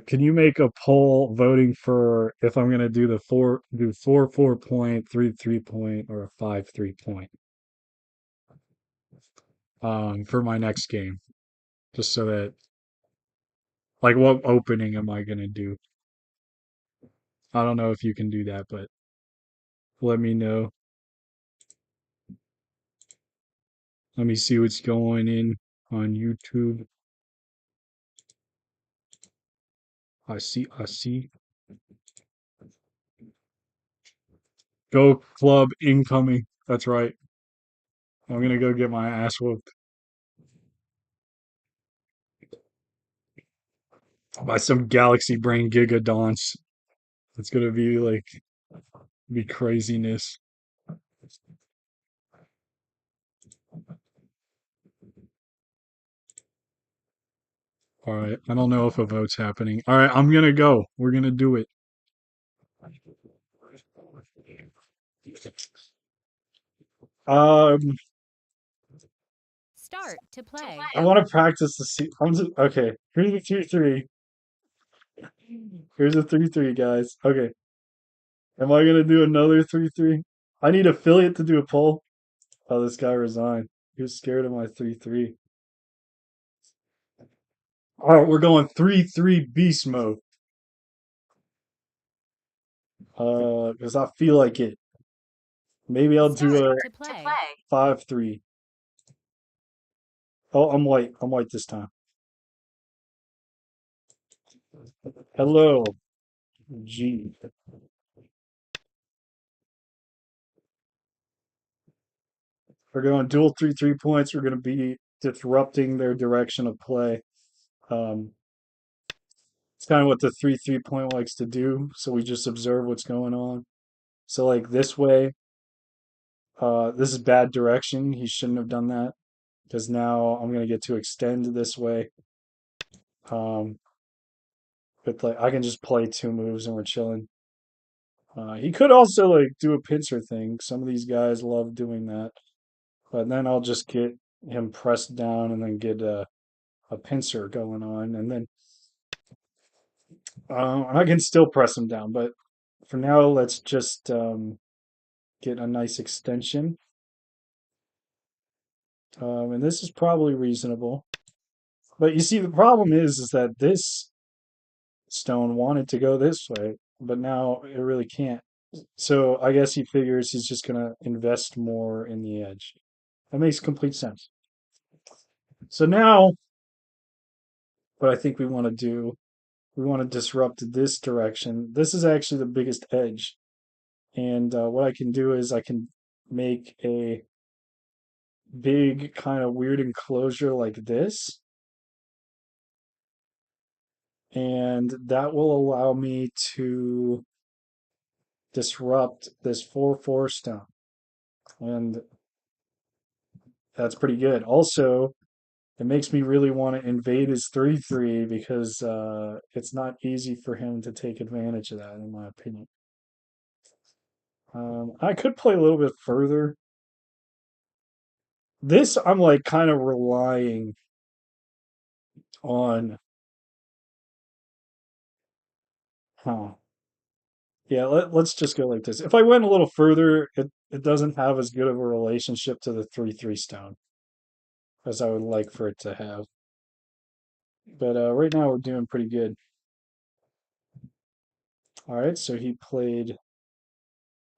Can you make a poll voting for if I'm gonna do the 4 4 point, 3 3 point, or a 5 3 point for my next game, just so that like what opening am I gonna do? I don't know if you can do that, but let me know. Let me see what's going in on YouTube. I see. Go club incoming. That's right. I'm gonna go get my ass whooped by some Galaxy Brain Gigadons. It's gonna be like be craziness. All right. I don't know if a vote's happening. All right, I'm gonna go. We're gonna do it. Um,
Start to play.
I want to practice the see. Okay. Here's the 3 3. Here's the 3 3, guys. Okay. Am I gonna do another 3 3? I need affiliate to do a poll. Oh, this guy resigned. He was scared of my 3 3. All right, we're going 3 3 beast mode. Because I feel like it. Maybe I'll do
Start
a
to play.
5 3. Oh, I'm white. I'm white this time. Hello, G. We're going dual 3 3 points. We're going to be disrupting their direction of play. Um, it's kind of what the 3 3 point likes to do. So we just observe what's going on. So like this way, this is bad direction. He shouldn't have done that because now I'm going to get to extend this way. Um, but like I can just play 2 moves and we're chilling. He could also like do a pincer thing. Some of these guys love doing that. But then I'll just get him pressed down and then get a pincer going on. And then I can still press him down. But for now, let's just get a nice extension. And this is probably reasonable. But you see, the problem is that this stone wanted to go this way, but now it really can't. So I guess he figures he's just going to invest more in the edge. That makes complete sense. So now, what I think we want to do, we want to disrupt this direction. This is actually the biggest edge. And what I can do is I can make a big kind of weird enclosure like this. And that will allow me to disrupt this 4 4 stone. And that's pretty good. Also, it makes me really want to invade his 3 3 because it's not easy for him to take advantage of that, in my opinion. I could play a little bit further. This, I'm like kind of relying on, huh? Yeah, let's just go like this. If I went a little further, it doesn't have as good of a relationship to the 3 3 stone as I would like for it to have. But right now we're doing pretty good. All right, so he played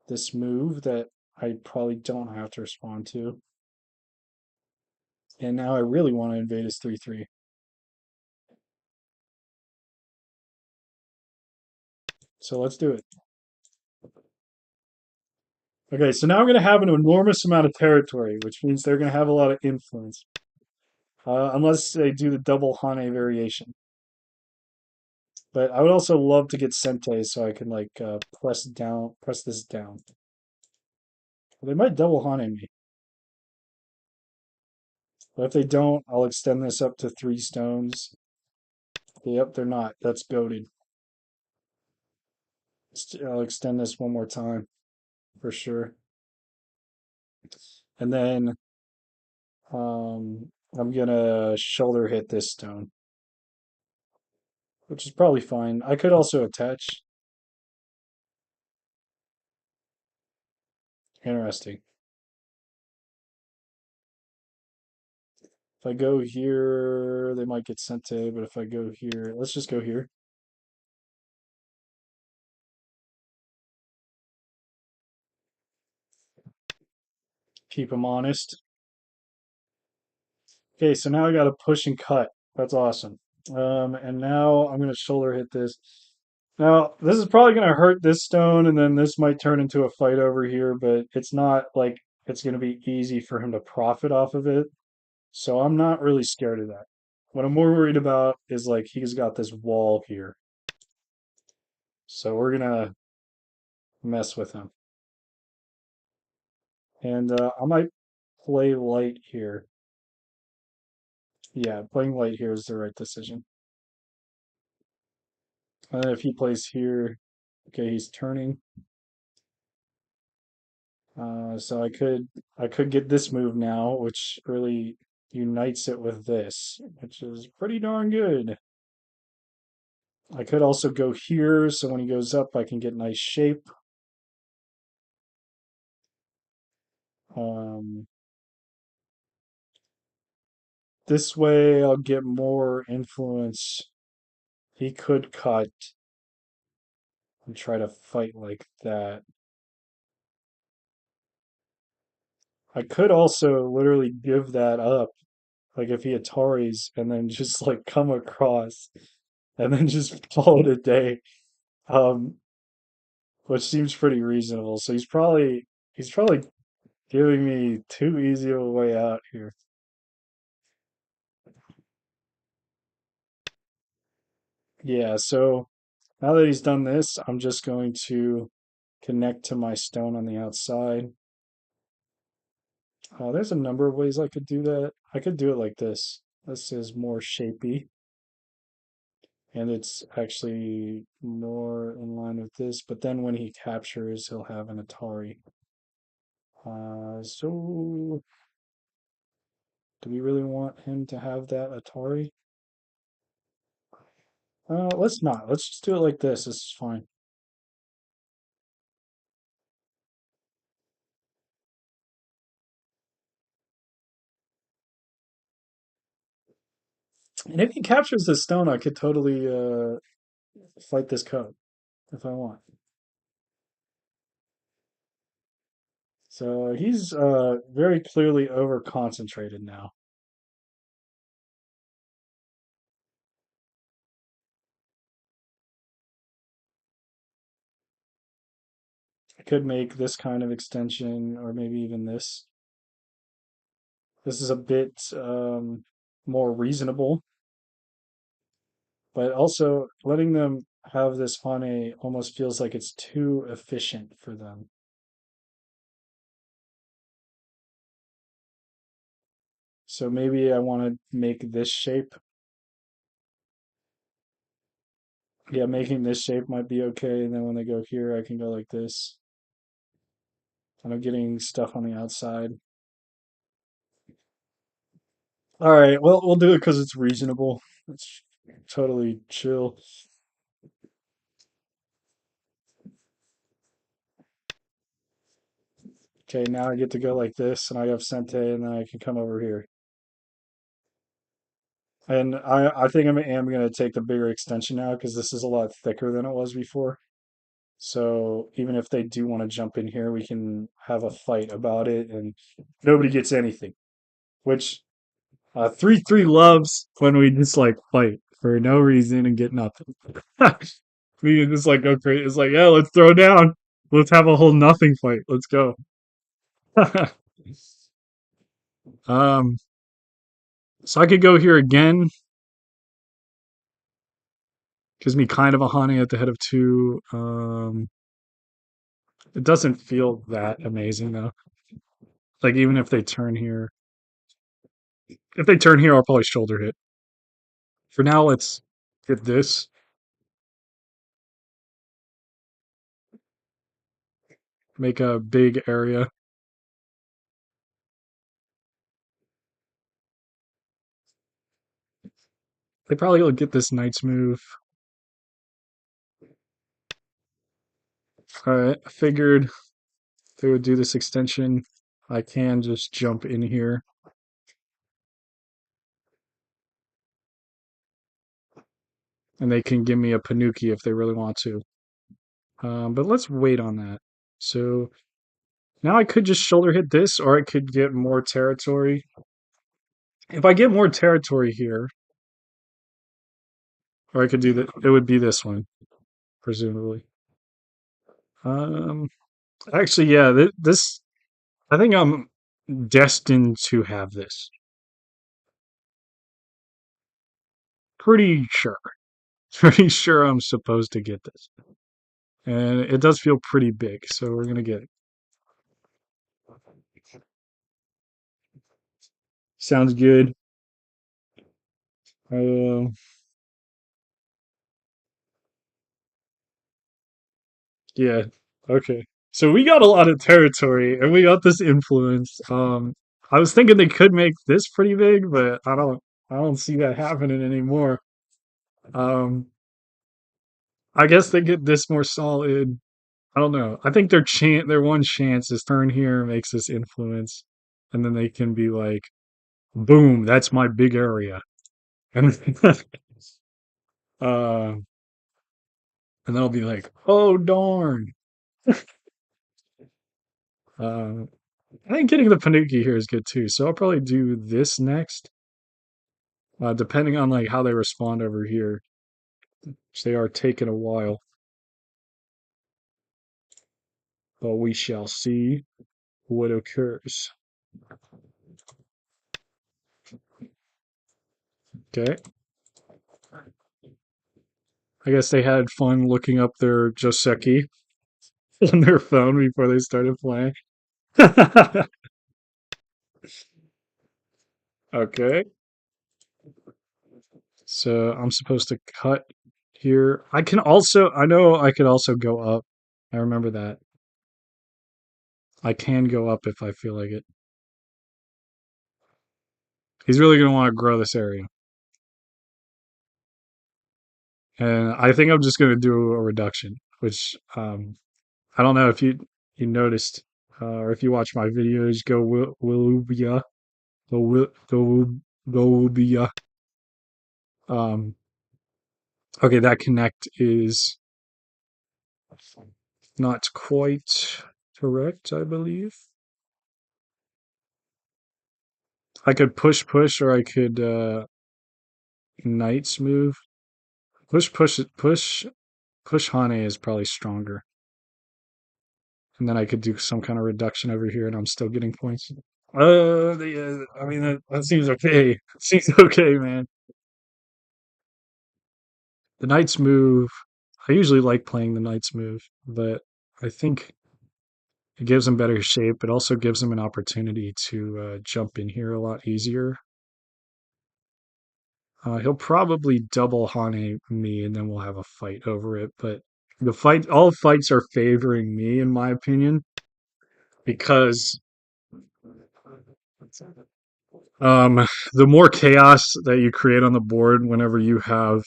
this move that I probably don't have to respond to. And now I really want to invade his 3 3. So let's do it. Okay, so now I'm going to have an enormous amount of territory, which means they're going to have a lot of influence. Unless they do the double Hane variation. But I would also love to get Sente so I can like press this down. They might double Hane me. But if they don't, I'll extend this up to 3 stones. Yep, they're not. That's goaded. I'll extend this one more time for sure. And then I'm gonna shoulder hit this stone, which is probably fine. I could also attach. Interesting. If I go here, they might get Sente, but if I go here, let's just go here. Keep them honest. Okay, so now I got to push and cut. That's awesome. And now I'm going to shoulder hit this. Now, this is probably going to hurt this stone, and then this might turn into a fight over here, but it's not like it's going to be easy for him to profit off of it. So I'm not really scared of that. What I'm more worried about is like he's got this wall here. So we're going to mess with him. And I might play light here. Yeah, playing light here is the right decision. And then if he plays here, okay, he's turning. So I could get this move now, which really unites it with this, which is pretty darn good. I could also go here, so when he goes up, I can get nice shape. Um, this way, I'll get more influence. He could cut and try to fight like that. I could also literally give that up, like if he Ataris, and then just like come across and then just call it a day. Um, which seems pretty reasonable. So he's probably giving me too easy of a way out here. Yeah, so now that he's done this, I'm just going to connect to my stone on the outside. There's a number of ways I could do that. I could do it like this. This is more shapy, and it's actually more in line with this. But then when he captures, he'll have an Atari. So do we really want him to have that Atari? Let's not. Let's just do it like this. This is fine. And if he captures the stone, I could totally fight this code if I want. So he's very clearly over concentrated now. I could make this kind of extension, or maybe even this. This is a bit more reasonable, but also letting them have this Hane almost feels like it's too efficient for them. So maybe I want to make this shape. Yeah, making this shape might be okay. And then when they go here, I can go like this. And I'm getting stuff on the outside. All right, well, we'll do it because it's reasonable. It's totally chill. Okay, now I get to go like this, and I have Sente, and then I can come over here. And I think I am going to take the bigger extension now because this is a lot thicker than it was before. So even if they do want to jump in here, we can have a fight about it, and nobody gets anything. Which 3-3 loves when we just like fight for no reason and get nothing. We can just like go crazy. It's like, yeah, let's throw down. Let's have a whole nothing fight. Let's go. um, so I could go here again. Gives me kind of a Hane at the head of two. It doesn't feel that amazing though. Like even if they turn here, if they turn here, I'll probably shoulder hit. For now, let's get this. Make a big area. They probably will get this knight's move. All right, I figured they would do this extension. I can just jump in here, and they can give me a Panuki if they really want to. But let's wait on that. So now I could just shoulder hit this, or I could get more territory. If I get more territory here, or I could do that, it would be this one, presumably. Um, Actually, yeah, this, I think I'm destined to have this. Pretty sure. Pretty sure I'm supposed to get this. And it does feel pretty big, so we're gonna get it. Sounds good. Uh, yeah, okay. So we got a lot of territory, and we got this influence. I was thinking they could make this pretty big, but I don't see that happening anymore. Um, I guess they get this more solid. I don't know. I think their one chance is turn here makes this influence, and then they can be like, boom, that's my big area. And uh and then I'll be like, oh darn. Uh I think getting the Panuki here is good too. So I'll probably do this next. Depending on like how they respond over here. Which they are taking a while. But we shall see. what occurs. Okay. I guess they had fun looking up their Joseki on their phone before they started playing. Okay. So I'm supposed to cut here. I know I could also go up. I remember that. I can go up if I feel like it. He's really going to want to grow this area. And I think I'm just going to do a reduction, which I don't know if you noticed or if you watch my videos, Willubia, Willubia. Um, okay, that connect is not quite correct, I believe. I could push, or I could Knight's move. Push Hane is probably stronger. And then I could do some kind of reduction over here and I'm still getting points. I mean, that seems okay. Seems okay, man. The Knight's move, I usually like playing the Knight's move, but I think it gives him better shape. It also gives him an opportunity to jump in here a lot easier. He'll probably double Hane me, and then we'll have a fight over it. But all fights are favoring me, in my opinion, because um, the more chaos that you create on the board whenever you have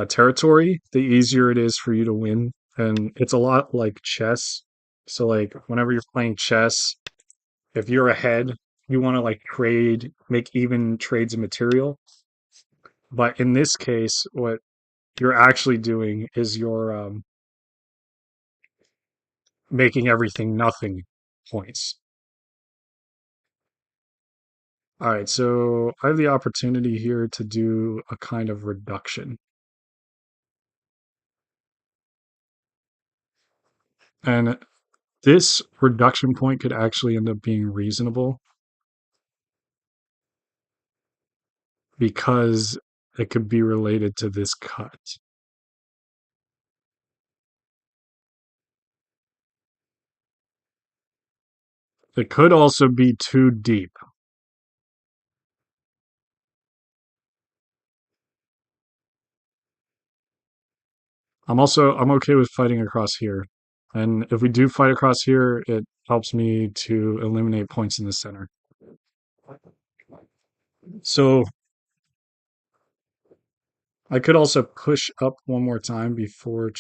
territory, the easier it is for you to win. And it's a lot like chess. So, like, whenever you're playing chess, if you're ahead, you want to like make even trades of material. But in this case, what you're actually doing is you're making everything nothing points. All right, so I have the opportunity here to do a kind of reduction. And this reduction point could actually end up being reasonable because it could be related to this cut. It could also be too deep. I'm okay with fighting across here. And if we do fight across here, it helps me to eliminate points in the center. So I could also push up one more time before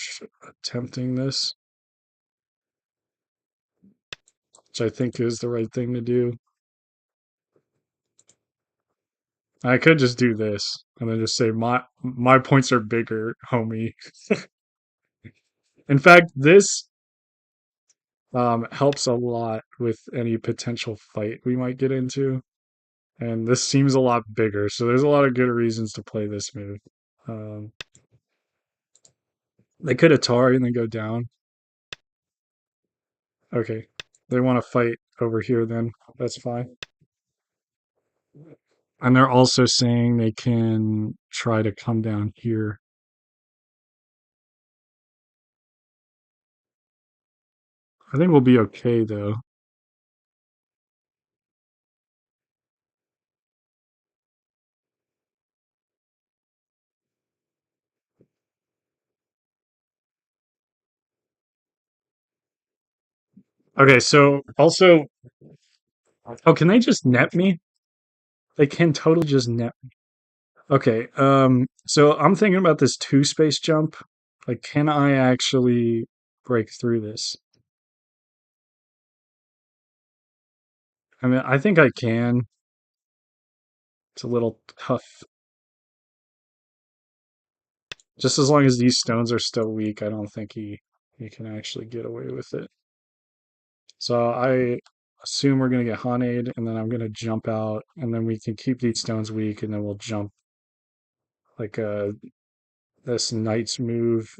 attempting this, which I think is the right thing to do. I could just do this and then just say my points are bigger, homie. In fact, this helps a lot with any potential fight we might get into. And this seems a lot bigger, so there's a lot of good reasons to play this move. Um, they could Atari and then go down. Okay, they want to fight over here then. That's fine. And they're also saying they can try to come down here. I think we'll be okay though. Okay, so also, oh, can they just net me? They can totally just net me. Okay, so I'm thinking about this two space jump. Like, can I actually break through this? I mean, I think I can. It's a little tough. Just as long as these stones are still weak, I don't think he can actually get away with it. So I assume we're gonna get Hanade, and then I'm gonna jump out, and then we can keep these stones weak, and then we'll jump like this knight's move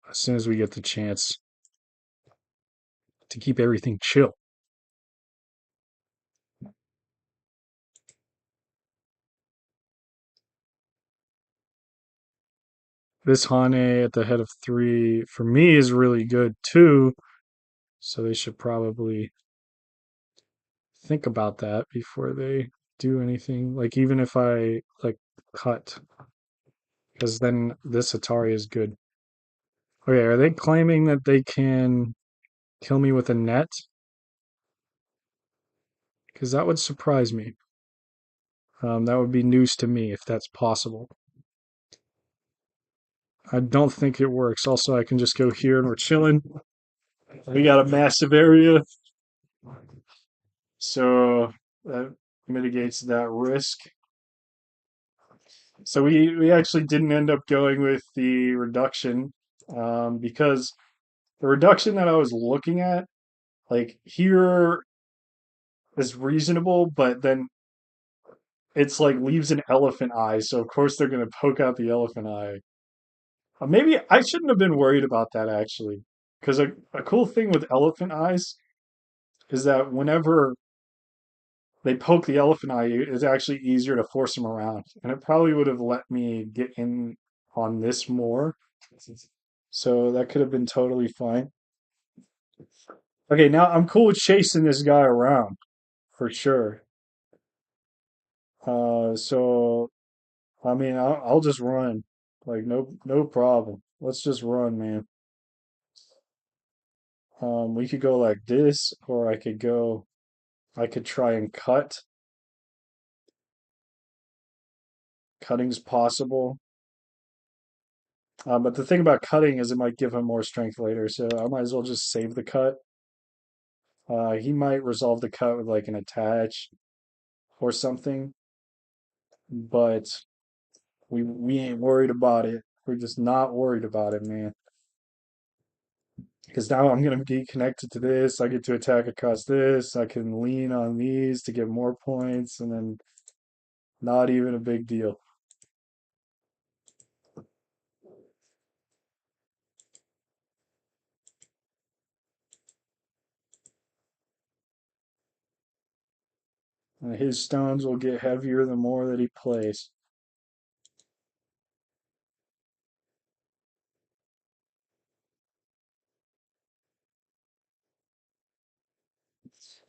as soon as we get the chance to keep everything chill. This Hane at the head of three for me is really good too. So they should probably think about that before they do anything. Like even if I like cut, because then this Atari is good. Okay, are they claiming that they can kill me with a net? Because that would surprise me. That would be news to me if that's possible. I don't think it works. Also, I can just go here and we're chilling. We got a massive area, so that mitigates that risk. So we actually didn't end up going with the reduction because the reduction that I was looking at, like here, is reasonable, but then it's like leaves an elephant eye. So of course they're gonna poke out the elephant eye. Maybe I shouldn't have been worried about that actually, because a cool thing with elephant eyes is that whenever they poke the elephant eye, it's actually easier to force them around, and it probably would have let me get in on this more. So that could have been totally fine. Okay, now I'm cool with chasing this guy around for sure. So I mean, I'll just run, like no problem. Let's just run, man. We could go like this, or I could try and cut. Cutting's possible. But the thing about cutting is it might give him more strength later, so I might as well just save the cut. He might resolve the cut with like an attach or something, but we ain't worried about it. We're just not worried about it, man. Because now I'm gonna be connected to this. I get to attack across this. I can lean on these to get more points, and then not even a big deal. And his stones will get heavier the more that he plays.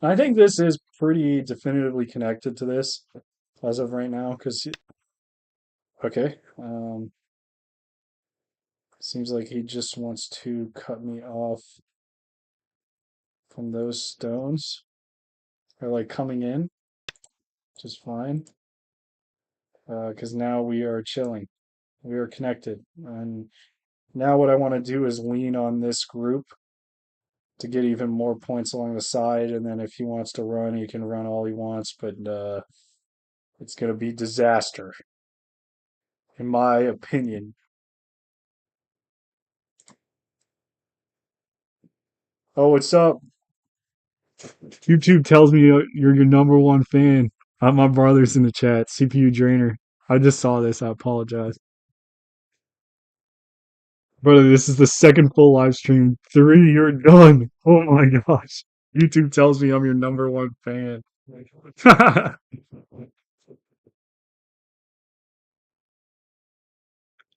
I think this is pretty definitively connected to this as of right now, because okay, seems like he just wants to cut me off from those stones. They're like coming in, which is fine, because now we are chilling. We are connected, and now what I want to do is lean on this group to get even more points along the side, and then if he wants to run, he can run all he wants, but it's gonna be disaster, in my opinion. Oh, what's up? YouTube tells me you're your number one fan. My brother's in the chat. CPU Drainer. I just saw this. I apologize, brother. This is the second full live stream. Three, you're done. Oh my gosh. YouTube tells me I'm your number one fan.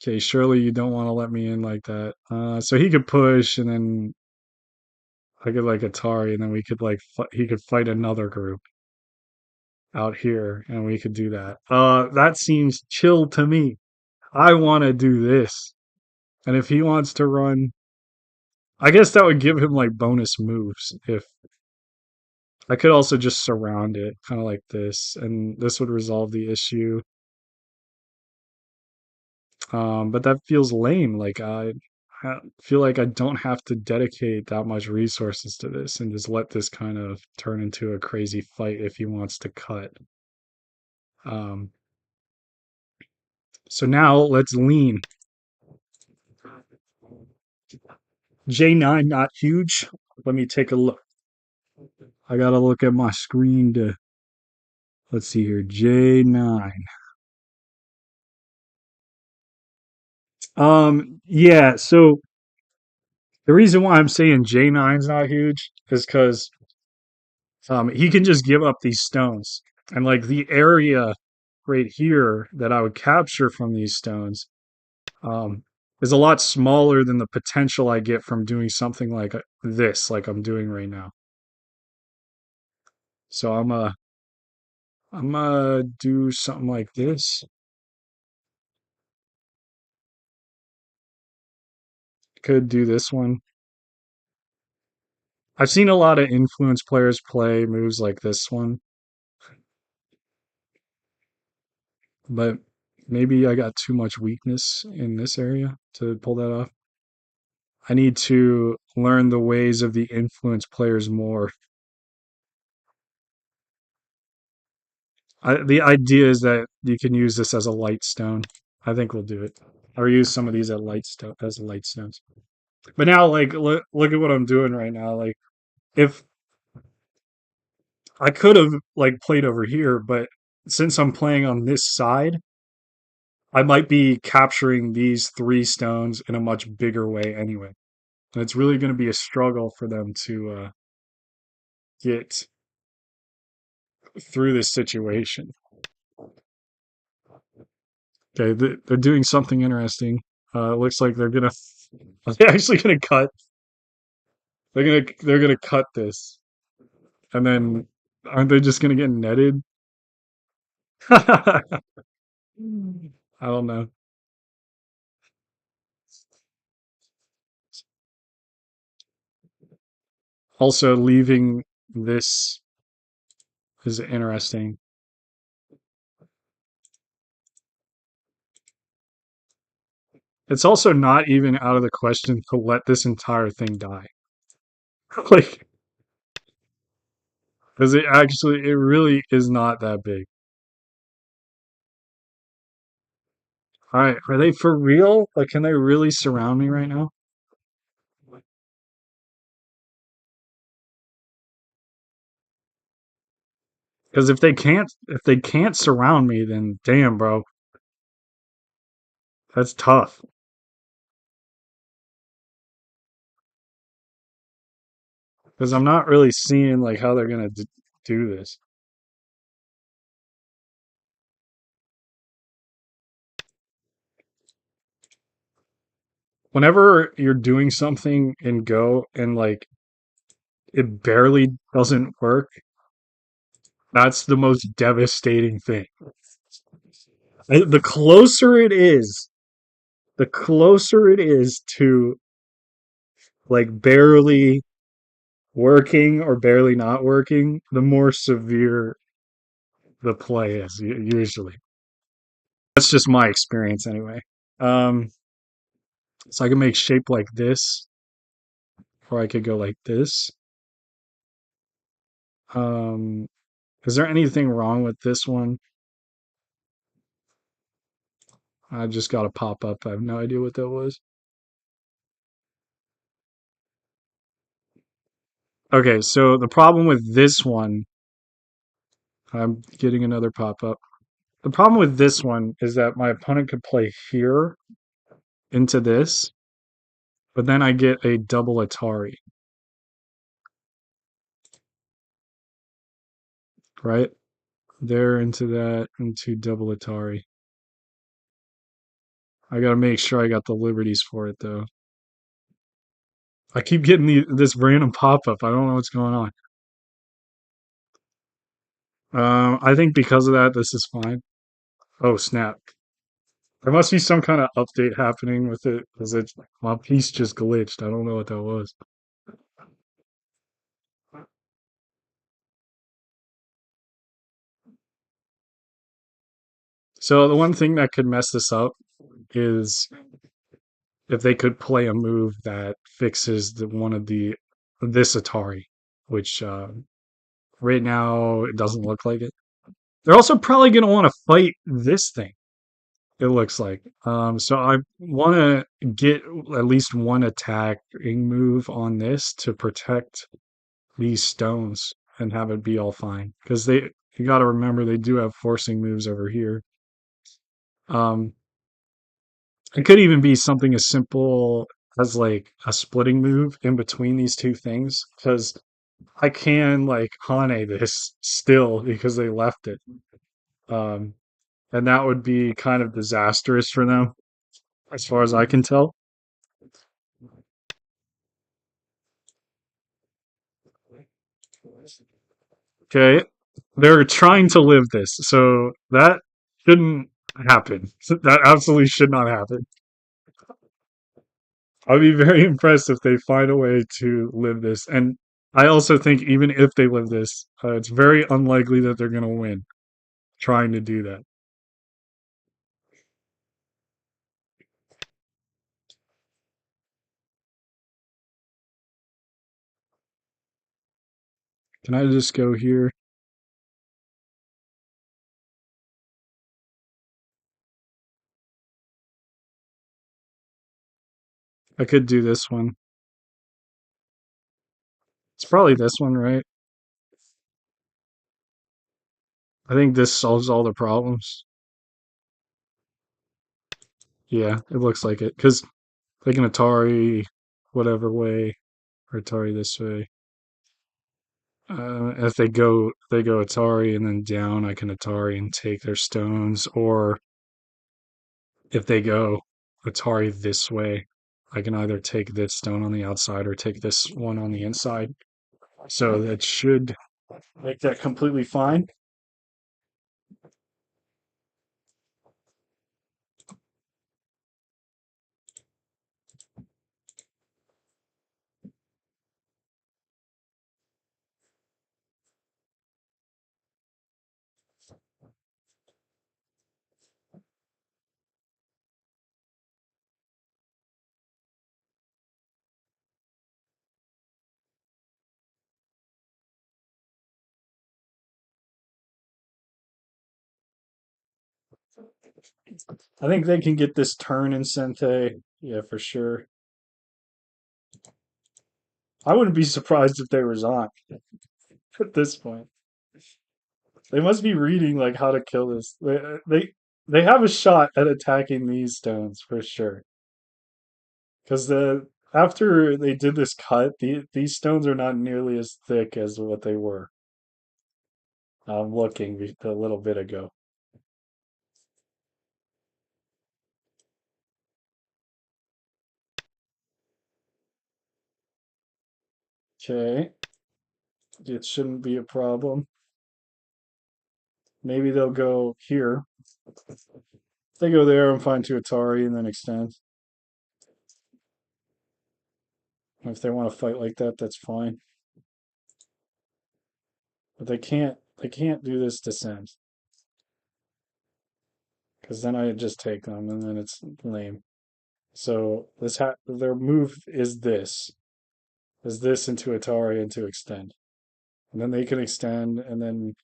Okay, surely you don't want to let me in like that. So he could push, and then I could like Atari, and then we could like he could fight another group out here, and we could do that. That seems chill to me. I want to do this. And if he wants to run, I guess that would give him like bonus moves. If I could also just surround it, kind of like this, and this would resolve the issue. But that feels lame. Like I feel like I don't have to dedicate that much resources to this and just let this kind of turn into a crazy fight if he wants to cut. Um, so now let's lean. J9 not huge. Let me take a look. I gotta look at my screen to let's see here. J9. Yeah, so the reason why I'm saying J9's not huge is because he can just give up these stones. And like the area right here that I would capture from these stones, um, is a lot smaller than the potential I get from doing something like this, like I'm doing right now. So I'm do something like this. Could do this one. I've seen a lot of influence players play moves like this one, but maybe I got too much weakness in this area to pull that off. I need to learn the ways of the influence players more. The idea is that you can use this as a light stone. I think we'll do it. Or use some of these at light stone as light stones. But now, like, look at what I'm doing right now. Like, if I could have like played over here, but since I'm playing on this side, I might be capturing these three stones in a much bigger way anyway. And it's really going to be a struggle for them to get through this situation. Okay, they're doing something interesting. It looks like they're gonna. Are they actually gonna cut? They're gonna cut this, and then aren't they just gonna get netted? I don't know. Also, leaving this is interesting. It's also not even out of the question to let this entire thing die. Like, because it really is not that big. All right, are they for real? Like, can they really surround me right now? Because if they can't surround me, then damn, bro, that's tough. Because I'm not really seeing like how they're gonna do this. Whenever you're doing something in Go and like it barely doesn't work, that's the most devastating thing. The closer it is, the closer it is to like barely working or barely not working, the more severe the play is usually. That's just my experience anyway. Um, so I can make shape like this, or I could go like this. Um, is there anything wrong with this one? I just got a pop up. I have no idea what that was. Okay, so the problem with this one, I'm getting another pop up. The problem with this one is that my opponent could play here into this, but then I get a double Atari, right? There into that, into double Atari. I gotta make sure I got the liberties for it though. I keep getting this random pop up. I don't know what's going on. I think because of that, this is fine. Oh snap! There must be some kind of update happening with it because my piece just glitched. I don't know what that was. So the one thing that could mess this up is if they could play a move that fixes one of this Atari, which right now it doesn't look like it. They're also probably going to want to fight this thing. It looks like. So I want to get at least one attacking move on this to protect these stones and have it be all fine. Because you got to remember they do have forcing moves over here. Um, it could even be something as simple as like a splitting move in between these two things. Because I can like Hane this still because they left it. Um, and that would be kind of disastrous for them. as far as I can tell. Okay, they're trying to live this, so that shouldn't happen. That absolutely should not happen. I'd be very impressed if they find a way to live this. And I also think even if they live this, it's very unlikely that they're going to win trying to do that. Can I just go here? I could do this one. It's probably this one, right? I think this solves all the problems. Yeah, it looks like it. Because they can Atari whatever way, or Atari this way. If they go Atari and then down, I can Atari and take their stones. Or if they go Atari this way, I can either take this stone on the outside or take this one on the inside. So that should make that completely fine. I think they can get this turn in Sente. Yeah, for sure. I wouldn't be surprised if they resign at this point. They must be reading like how to kill this. They have a shot at attacking these stones for sure. Because after they did this cut, these stones are not nearly as thick as what they were. Looking a little bit ago. Okay, it shouldn't be a problem. Maybe they'll go here. If they go there and find two Atari and then extend. If they want to fight like that, that's fine. But they can't do this descent. Because then I just take them and then it's lame. So their move is this into Atari and to extend, and then they can extend, and then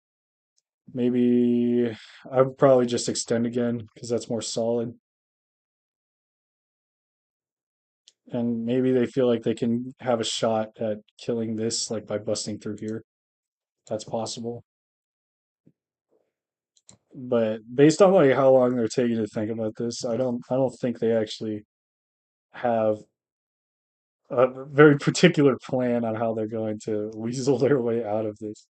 maybe I would probably just extend again because that's more solid, and maybe they feel like they can have a shot at killing this like by busting through here. That's possible, but based on like how long they're taking to think about this, I don't think they actually have a very particular plan on how they're going to weasel their way out of this.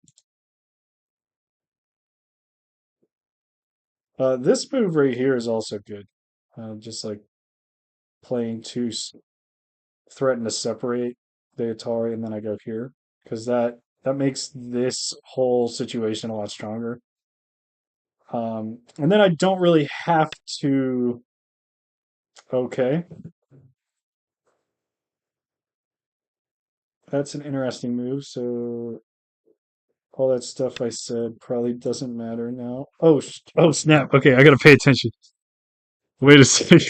This move right here is also good. Just like playing threaten to separate the Atari, and then I go here because that makes this whole situation a lot stronger. And then I don't really have to. Okay, that's an interesting move. So all that stuff I said probably doesn't matter now. Oh, oh snap! Okay, I gotta pay attention. Wait a second.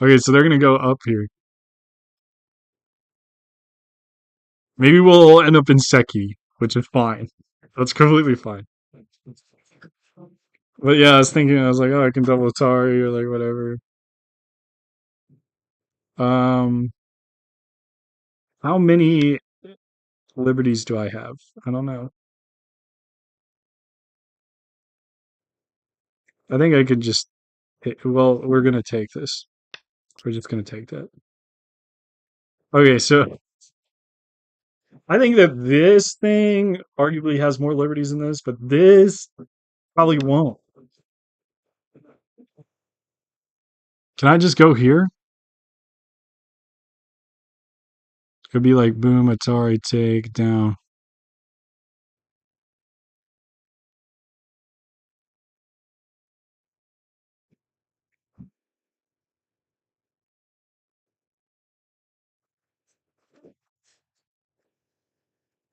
Okay, so they're gonna go up here. Maybe we'll end up in Seki, which is fine. That's completely fine. But yeah, I was thinking, I was like, oh, I can double Atari or like whatever. Um, how many liberties do I have? I don't know. I think I could just. Well, we're gonna take this. We're just gonna take that. Okay, so I think that this thing arguably has more liberties than this, but this probably won't. Can I just go here? Could be like boom, Atari, take down.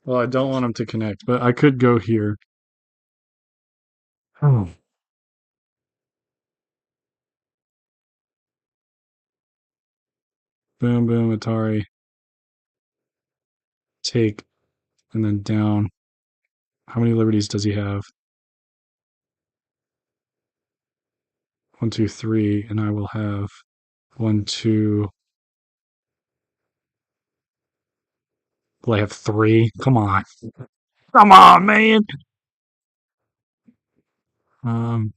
Well, I don't want him to connect, but I could go here. Oh. Boom, boom, Atari, take, and then down. How many liberties does he have? One, two, three, and I will have one, two. Will I have three? Come on. Come on, man. Um,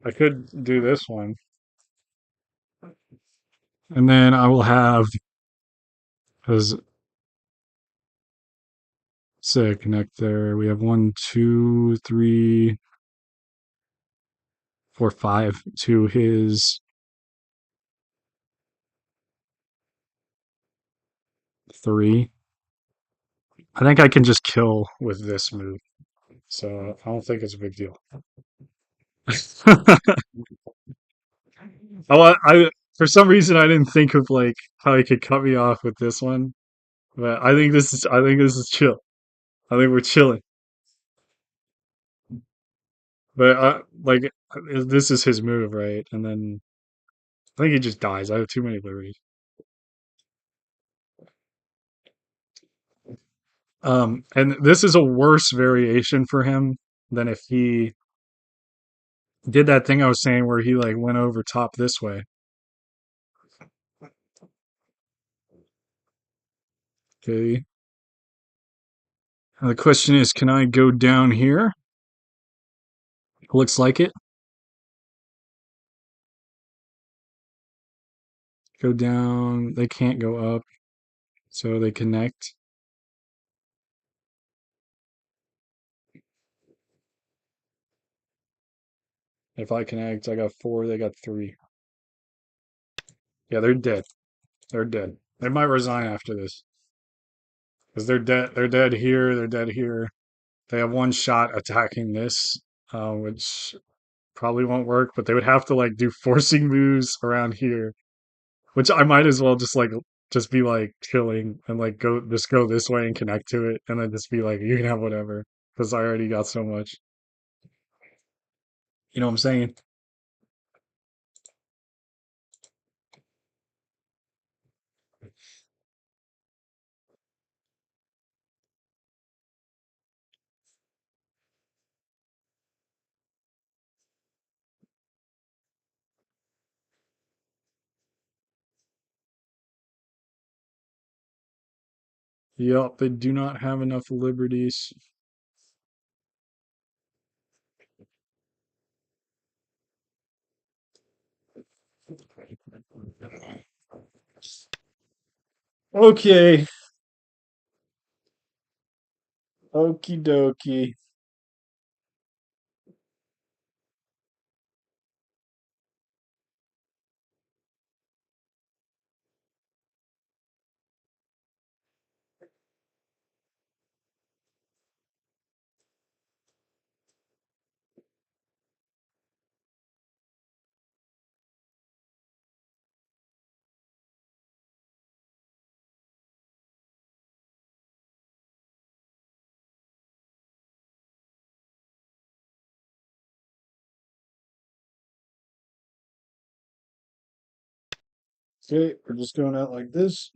I could do this one. And then I will have, because say connect there. We have one, two, three, four, five to his three. I think I can just kill with this move. So I don't think it's a big deal. I for some reason I didn't think of like how he could cut me off with this one, but I think this is chill. I think we're chilling. But like this is his move, right? And then I think he just dies. I have too many liberties. And this is a worse variation for him than if he did that thing I was saying where he like went over top this way. Okay. Now the question is, can I go down here? Looks like it. Go down. They can't go up, so they connect. If I connect, I got four. They got three. Yeah, they're dead. They're dead. They might resign after this because they're dead. They're dead here. They're dead here. They have one shot attacking this, which probably won't work. But they would have to like do forcing moves around here, which I might as well just be like chilling and like go this way and connect to it, and then just be like you can have whatever because I already got so much. You know what I'm saying? Yup, they do not have enough liberties. Okay, okie dokie. Okay, we're just going out like this.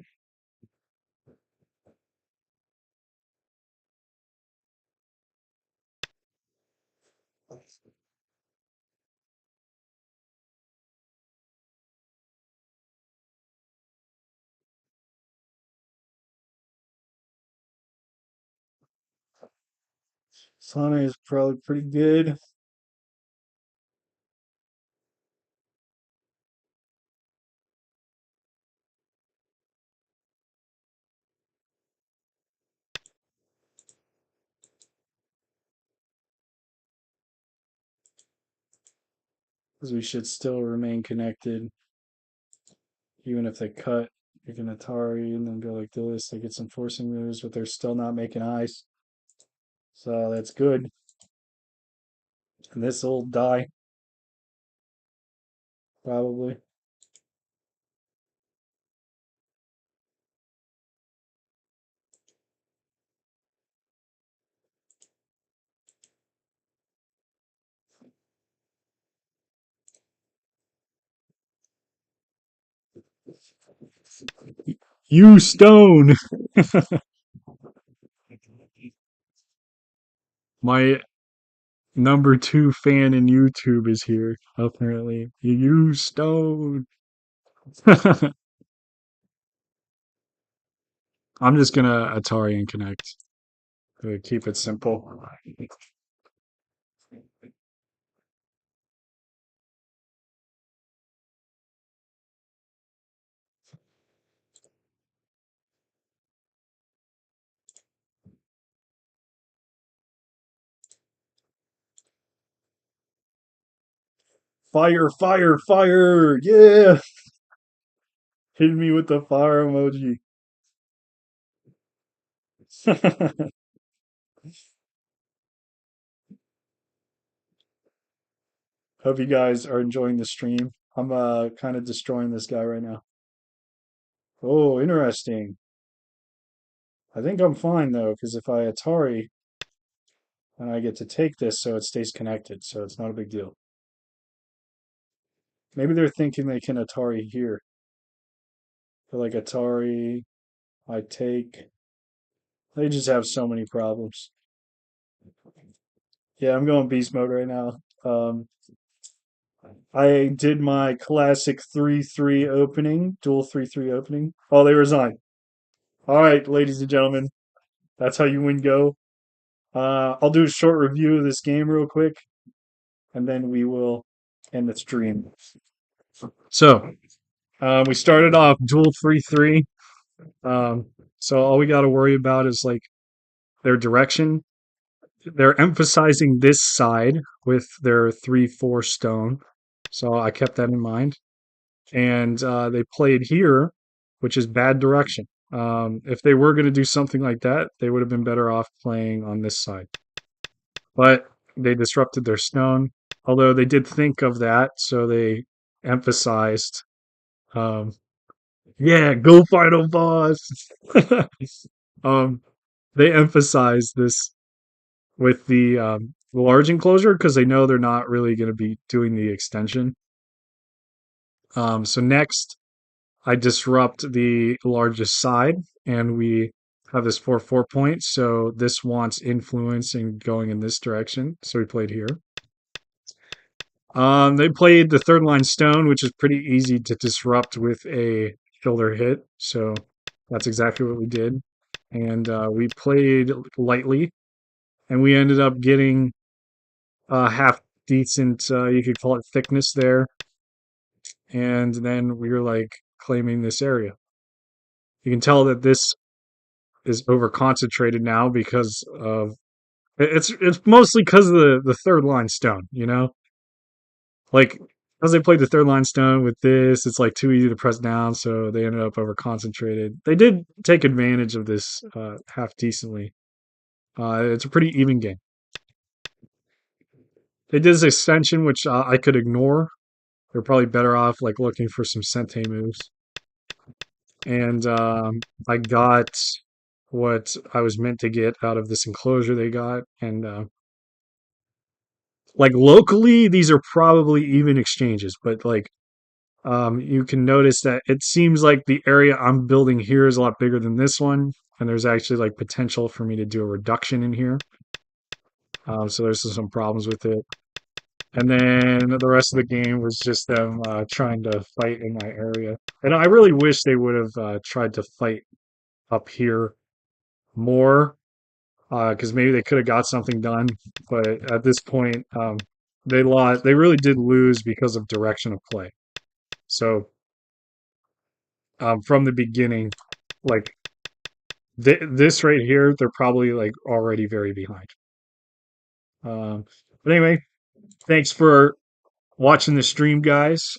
Sane is probably pretty good. because we should still remain connected, even if they cut. You can Atari and then go like this. They get some forcing moves, but they're still not making eyes. So that's good. And this will die, probably. You stone! My number 2 fan in YouTube is here, apparently. You stone! I'm just gonna Atari and connect. Keep it simple. Fire, fire, fire! Yeah! Hit me with the fire emoji. Hope you guys are enjoying the stream. I'm kind of destroying this guy right now. Oh, interesting. I think I'm fine though, because if I Atari, then I get to take this so it stays connected, so it's not a big deal. Maybe they're thinking they can Atari here. They're like Atari, I take. They just have so many problems. Yeah, I'm going beast mode right now. I did my classic 3-3 opening, dual 3-3 opening. Oh, they resign. All right, ladies and gentlemen, that's how you win Go. I'll do a short review of this game real quick, and then we will end the stream. So, we started off dual 3-3. Um, so all we got to worry about is like their direction. They're emphasizing this side with their 3-4 stone. So I kept that in mind. And they played here, which is bad direction. If they were going to do something like that, they would have been better off playing on this side. But they disrupted their stone, although they did think of that, so they emphasized, um, yeah, go final boss. um, they emphasized this with the large enclosure because they know they're not really going to be doing the extension. So next, I disrupt the largest side, and we have this 4-4 point. So this wants influence and going in this direction. So we played here. They played the third line stone, which is pretty easy to disrupt with a shoulder hit. So that's exactly what we did. And we played lightly, and we ended up getting half decent, you could call it thickness there. And then we were like claiming this area. You can tell that this is over concentrated now because of it's mostly because of the third line stone, you know? Like as they played the third line stone with this, it's like too easy to press down, so they ended up over concentrated. They did take advantage of this half decently. It's a pretty even game. They did this extension, which I could ignore. They're probably better off like looking for some Sente moves. And I got what I was meant to get out of this enclosure they got, and like locally, these are probably even exchanges, but like you can notice that it seems like the area I'm building here is a lot bigger than this one, and there's actually like potential for me to do a reduction in here. So there's some problems with it. And then the rest of the game was just them trying to fight in my area. And I really wish they would have tried to fight up here more, because maybe they could have got something done. But at this point, they lost. They really did lose because of direction of play. So from the beginning, like this right here, they're probably like already very behind. But anyway, thanks for watching the stream, guys.